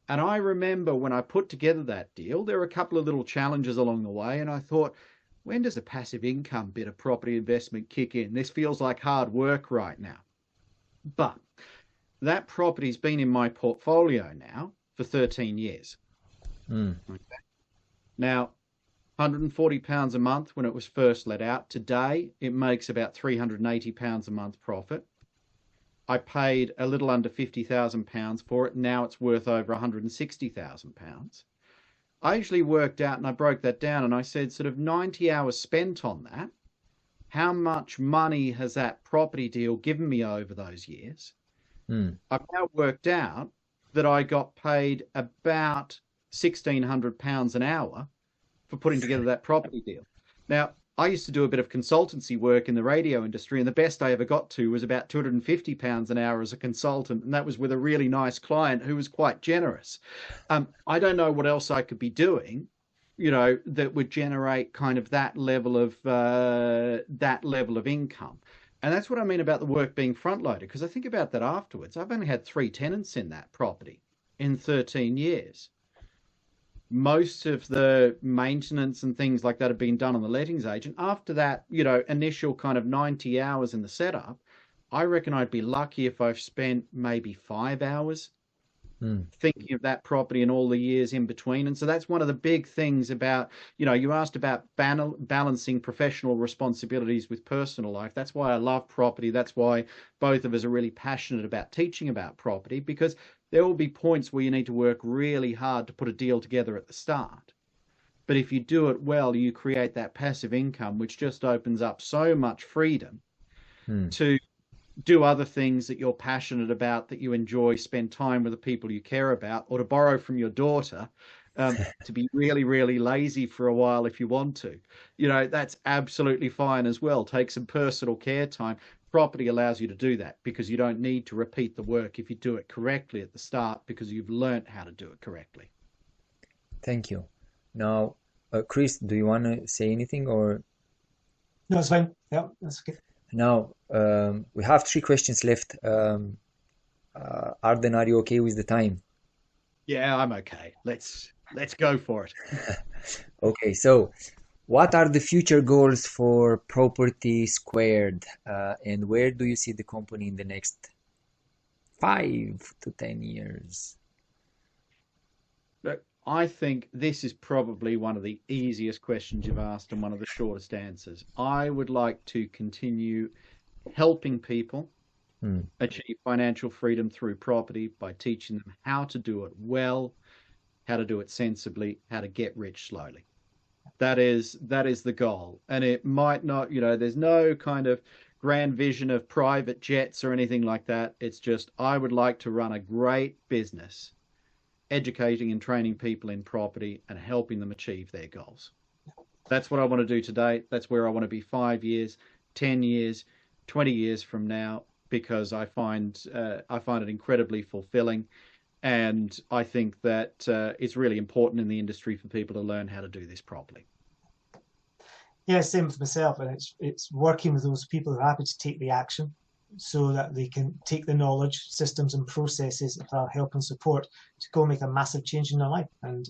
And I remember when I put together that deal, there were a couple of little challenges along the way. And I thought, when does the passive income bit of property investment kick in? This feels like hard work right now. But that property's been in my portfolio now for 13 years. Okay. Now, £140 a month when it was first let out. Today, it makes about £380 a month profit. I paid a little under £50,000 for it. Now it's worth over £160,000. I actually worked out and I broke that down and I said sort of 90 hours spent on that. How much money has that property deal given me over those years? I've now worked out that I got paid about £1,600 an hour for putting together that property deal. Now, I used to do a bit of consultancy work in the radio industry, and the best I ever got to was about £250 an hour as a consultant, and that was with a really nice client who was quite generous. I don't know what else I could be doing, that would generate kind of that level of income. And that's what I mean about the work being front loaded, because I think about that afterwards. I've only had 3 tenants in that property in 13 years. Most of the maintenance and things like that have been done on the lettings agent. After that, initial kind of 90 hours in the setup, I reckon I'd be lucky if I've spent maybe 5 hours thinking of that property and all the years in between. And so that's one of the big things about, you asked about balancing professional responsibilities with personal life. That's why I love property. That's why both of us are really passionate about teaching about property, because there will be points where you need to work really hard to put a deal together at the start. But if you do it well, you create that passive income, which just opens up so much freedom to do other things that you're passionate about, that you enjoy, spend time with the people you care about, or to borrow from your daughter, to be really, really lazy for a while if you want to. That's absolutely fine as well. Take some personal care time. Property allows you to do that because you don't need to repeat the work if you do it correctly at the start, because you've learned how to do it correctly. Thank you. Now, Chris, do you want to say anything or? No, it's fine. Yeah, that's okay. Now, we have 3 questions left. Arden, are you okay with the time? Yeah, I'm okay. Let's go for it. Okay, so what are the future goals for Property Squared, and where do you see the company in the next 5 to 10 years? Look, I think this is probably one of the easiest questions you've asked and one of the shortest answers. I would like to continue helping people achieve financial freedom through property by teaching them how to do it well, how to do it sensibly, how to get rich slowly. That is the goal. And it might not, there's no kind of grand vision of private jets or anything like that. It's just, I would like to run a great business, educating and training people in property and helping them achieve their goals. That's what I want to do today. That's where I want to be 5 years, 10 years, 20 years from now, because I find it incredibly fulfilling. And I think that it's really important in the industry for people to learn how to do this properly. Yeah, same with myself. And it's working with those people who are happy to take the action so that they can take the knowledge, systems and processes that are help and support to go make a massive change in their life. And,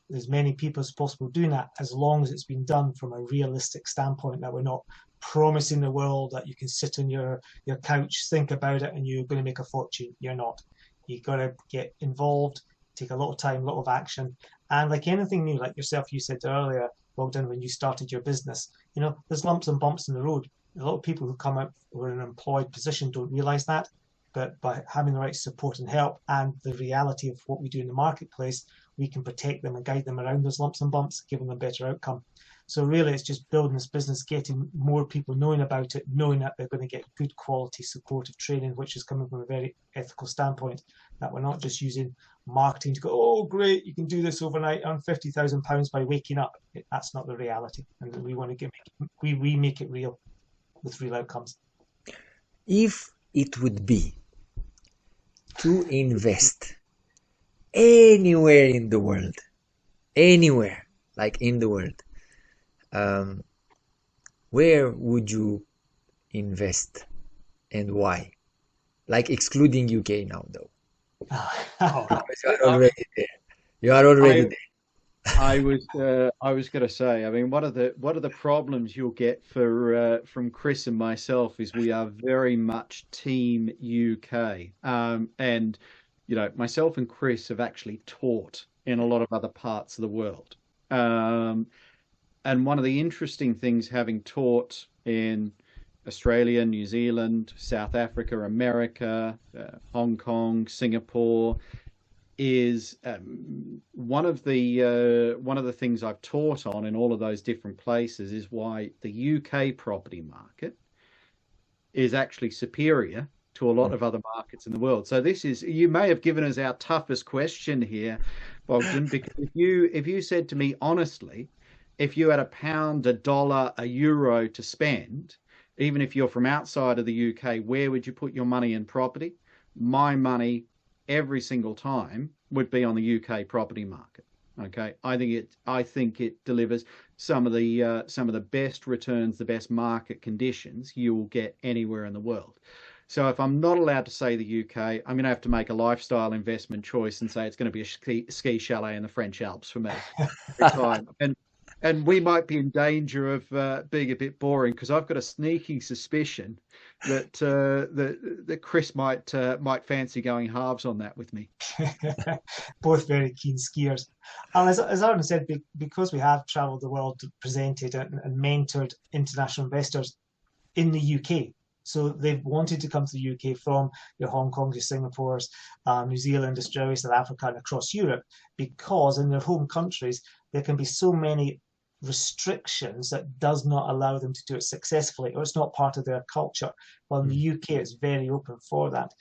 there's many people as possible doing that, as long as it's been done from a realistic standpoint, that we're not promising the world that you can sit on your couch, think about it, and you're going to make a fortune. You're not. You've got to get involved, take a lot of time, a lot of action. And like anything new, like yourself, you said earlier, Bogdan, when you started your business, there's lumps and bumps in the road. A lot of people who come out who are in an employed position don't realize that. But by having the right support and help and the reality of what we do in the marketplace, we can protect them and guide them around those lumps and bumps, giving them a better outcome. So really, it's just building this business, getting more people knowing about it, knowing that they're going to get good quality supportive training, which is coming from a very ethical standpoint, that we're not just using marketing to go, oh, great, you can do this overnight, earn £50,000 by waking up. That's not the reality. And we want to we make it real with real outcomes. If it would be to invest anywhere in the world, anywhere, like in the world, where would you invest and why? Like excluding UK now, though. Oh, You are already there. You are already there. I was going to say, I mean, one of the problems you'll get from Chris and myself is we are very much team UK, and myself and Chris have actually taught in a lot of other parts of the world, and one of the interesting things, having taught in Australia, New Zealand, South Africa, America, Hong Kong, Singapore, is one of the things I've taught on in all of those different places is why the UK property market is actually superior to a lot of other markets in the world. So you may have given us our toughest question here, Bogdan, because if you said to me honestly, if you had a pound, a dollar, a euro to spend, even if you're from outside of the UK, where would you put your money in property? My money every single time would be on the UK property market. Okay, I think it delivers some of the best returns, the best market conditions you will get anywhere in the world. So if I'm not allowed to say the UK, I'm going to have to make a lifestyle investment choice and say it's going to be a ski chalet in the French Alps for me every time. And we might be in danger of being a bit boring, because I've got a sneaking suspicion that that Chris might fancy going halves on that with me. Both very keen skiers. As Arden said, because we have travelled the world, presented and mentored international investors in the UK. So they've wanted to come to the UK from your Hong Kongs, your Singapores, New Zealand, Australia, South Africa, and across Europe, because in their home countries, there can be so many restrictions that does not allow them to do it successfully, or it's not part of their culture. Well, in the UK, it's very open for that.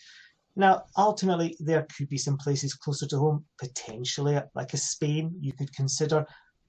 Now, ultimately, there could be some places closer to home, potentially, like a Spain, you could consider,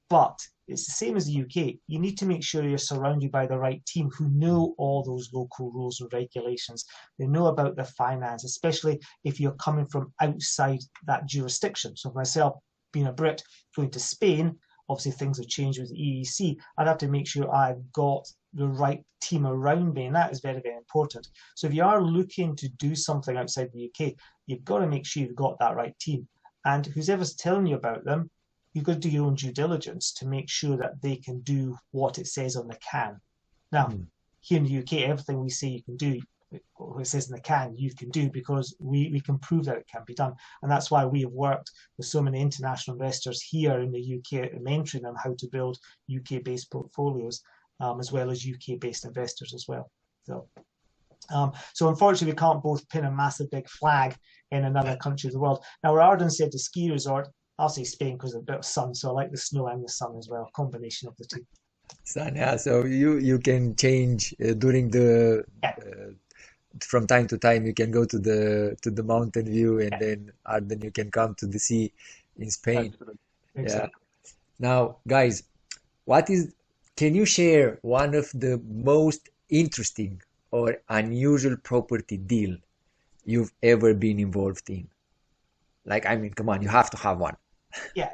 but it's the same as the UK. You need to make sure you're surrounded by the right team who know all those local rules and regulations. They know about the finance, especially if you're coming from outside that jurisdiction. So for myself, being a Brit, going to Spain, obviously things have changed with the EEC. I'd have to make sure I've got the right team around me, and that is very, very important. So if you are looking to do something outside the UK, you've got to make sure you've got that right team. And whoever's telling you about them, you've got to do your own due diligence to make sure that they can do what it says on the can. Now, here in the UK, everything we say you can do, what it says in the can, you can do, because we can prove that it can be done. And that's why we have worked with so many international investors here in the UK, mentoring them how to build UK-based portfolios, as well as UK-based investors as well. So unfortunately, we can't both pin a massive big flag in another country of the world. Now, where Arden said the ski resort, I'll say Spain because of a bit of sun, so I like the snow and the sun as well, a combination of the two. Sun, yeah. So you can change during the from time to time. You can go to the mountain view, and then Arden you can come to the sea in Spain. Exactly. Yeah. Now, guys, can you share one of the most interesting or unusual property deal you've ever been involved in? Like, I mean, come on, you have to have one. Yeah.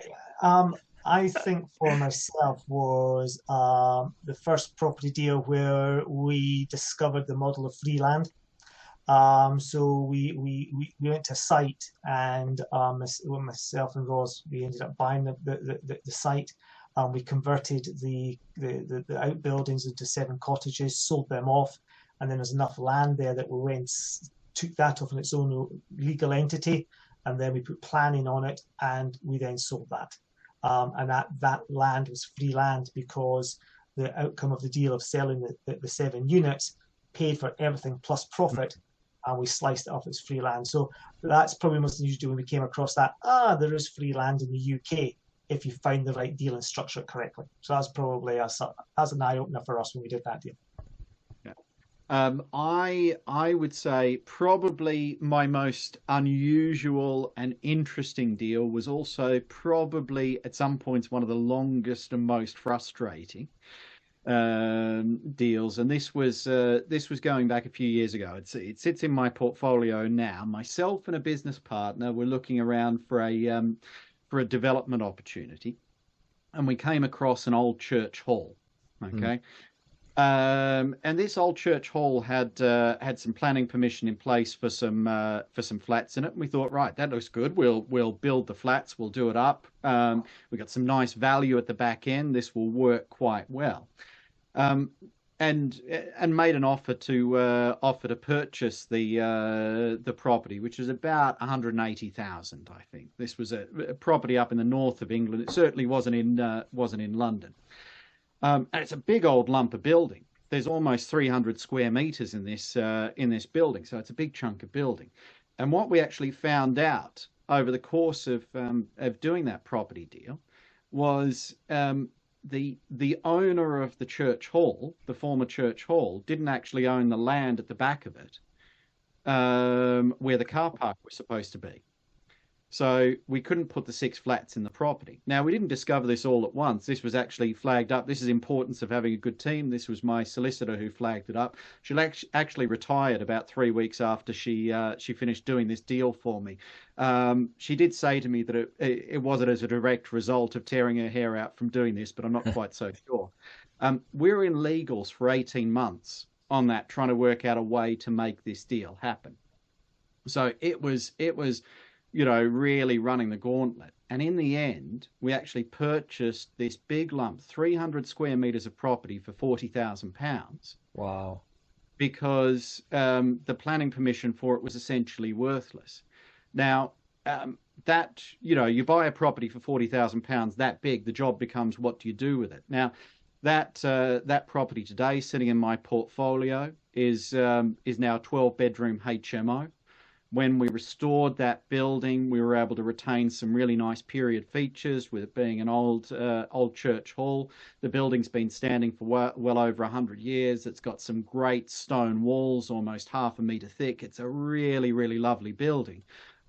I think for myself was the first property deal where we discovered the model of free land. So we went to a site, and myself and Ross, we ended up buying the site. We converted the outbuildings into 7 cottages, sold them off, and then there's enough land there that we went, took that off in its own legal entity, and then we put planning on it, and we then sold that. And that land was free land, because the outcome of the deal of selling the 7 units paid for everything plus profit, and we sliced it off as free land. So that's probably most unusual when we came across that. There is free land in the UK if you find the right deal and structure it correctly. So that's probably that's an eye opener for us when we did that deal. I would say probably my most unusual and interesting deal was also probably at some points one of the longest and most frustrating deals, and this was going back a few years ago. It sits in my portfolio now. Myself and a business partner were looking around for a development opportunity, and we came across an old church hall. Okay. And this old church hall had some planning permission in place for some flats in it. And we thought, right, that looks good. We'll build the flats. We'll do it up. We got some nice value at the back end. This will work quite well. And made an offer to purchase the property, which is about 180,000, I think. This was a property up in the north of England. It certainly wasn't in London. And it's a big old lump of building. There's almost 300 square meters in this building, so it's a big chunk of building. And what we actually found out over the course of doing that property deal was the owner of the church hall, the former church hall, didn't actually own the land at the back of it, where the car park was supposed to be. So we couldn't put the 6 flats in the property. Now, we didn't discover this all at once. This was actually flagged up. This is the importance of having a good team. This was my solicitor who flagged it up. She actually retired about 3 weeks after she finished doing this deal for me. She did say to me that it wasn't as a direct result of tearing her hair out from doing this, but I'm not quite so sure. We were in legals for 18 months on that, trying to work out a way to make this deal happen. So it was really running the gauntlet. And in the end, we actually purchased this big lump, 300 square meters of property for £40,000. Wow. Because the planning permission for it was essentially worthless. Now, you buy a property for £40,000 that big, the job becomes what do you do with it? Now, that property today sitting in my portfolio is now a 12-bedroom HMO. When we restored that building, we were able to retain some really nice period features, with it being an old church hall. The building's been standing for well over 100 years. It's got some great stone walls, almost half a metre thick. It's a really, really lovely building.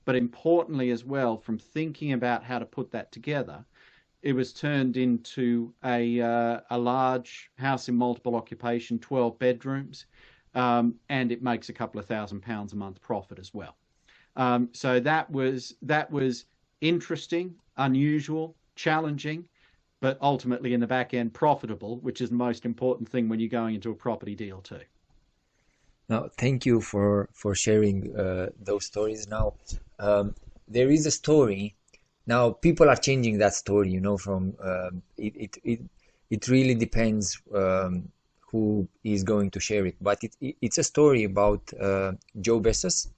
But importantly as well, from thinking about how to put that together, it was turned into a large house in multiple occupation, 12 bedrooms. And it makes a couple of £1,000s a month profit as well. So that was interesting, unusual, challenging, but ultimately in the back end profitable, which is the most important thing when you're going into a property deal too. Now, thank you for sharing those stories. Now, there is a story. Now, people are changing that story, from it really depends who is going to share it, but it's a story about Jeff Bezos,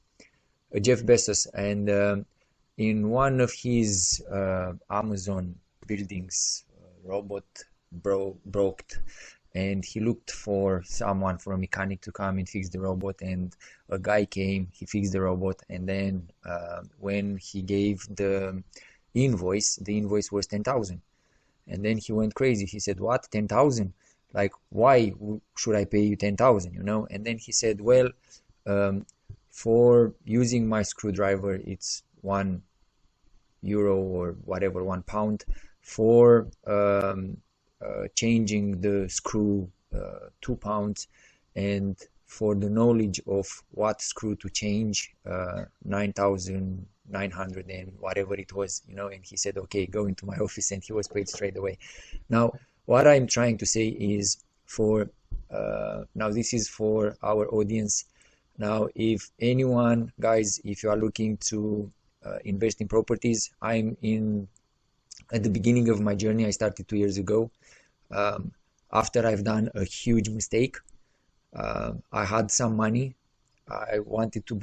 and in one of his Amazon buildings, robot broke, and he looked for a mechanic to come and fix the robot, and a guy came, he fixed the robot, and then when he gave the invoice was 10,000, and then he went crazy. He said, "What, 10,000? Like, why should I pay you 10,000, And then he said, well, for using my screwdriver, it's €1 or whatever, £1. For changing the screw, £2. And for the knowledge of what screw to change, 9,900 and whatever it was, And he said, okay, go into my office, and he was paid straight away. Now, what I'm trying to say is now this is for our audience. Now, if anyone, guys, if you are looking to invest in properties, at the beginning of my journey. I started 2 years ago. After I've done a huge mistake, I had some money. I wanted to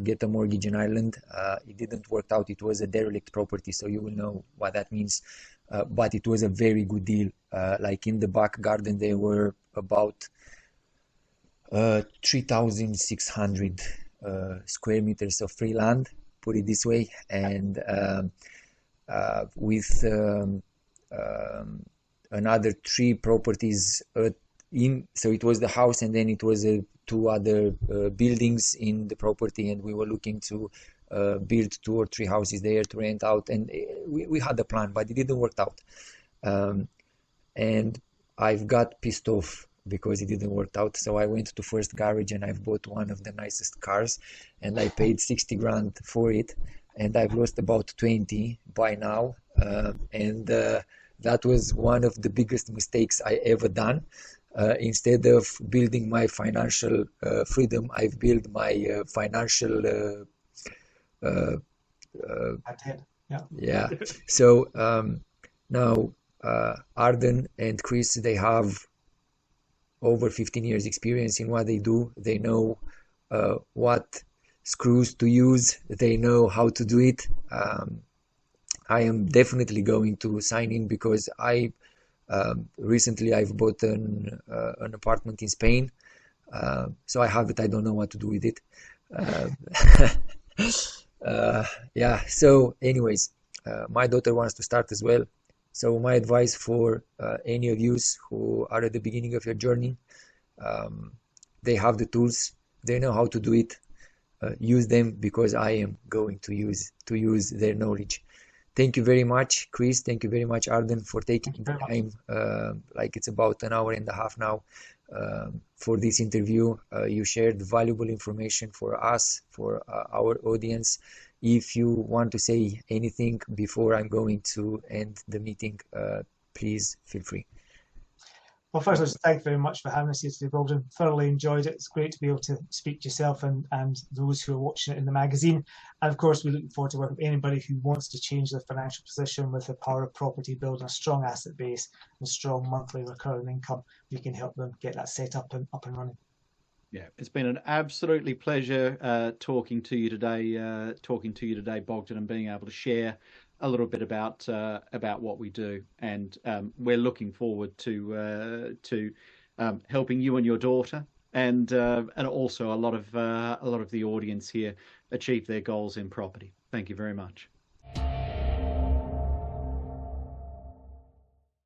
get a mortgage in Ireland. It didn't work out. It was a derelict property, so you will know what that means. But it was a very good deal. Like in the back garden, there were about 3,600 square meters of free land, put it this way, and with another 3 properties so it was the house, and then it was 2 other buildings in the property, and we were looking to build 2 or 3 houses there to rent out, and we had a plan, but it didn't work out. And I've got pissed off because it didn't work out, so I went to First Garage and I've bought one of the nicest cars, and I paid 60 grand for it, and I've lost about 20 by now, and that was one of the biggest mistakes I ever done. Instead of building my financial freedom, I've built my financial yeah. So now Arden and Chris, they have over 15 years experience in what they do. They know what screws to use. They know how to do it. I am definitely going to sign in because recently I've bought an apartment in Spain. So I have it. I don't know what to do with it. Yeah. So anyways, my daughter wants to start as well. So my advice for any of you who are at the beginning of your journey, they have the tools, they know how to do it. use them because I am going to use their knowledge. Thank you very much, Chris. Thank you very much, Arden, for taking the time. Like it's about an hour and a half now for this interview. You shared valuable information for us, for our audience. If you want to say anything before I'm going to end the meeting, please feel free. Well, first of all, thank you very much for having us here today, Bogdan. Thoroughly enjoyed it. It's great to be able to speak to yourself and those who are watching it in the magazine. And of course, we look forward to working with anybody who wants to change their financial position with the power of property, building a strong asset base and strong monthly recurring income. We can help them get that set up and running. Yeah, it's been an absolutely pleasure talking to you today, Bogdan, and being able to share a little bit about what we do. And we're looking forward to helping you and your daughter, and also a lot of the audience here achieve their goals in property. Thank you very much.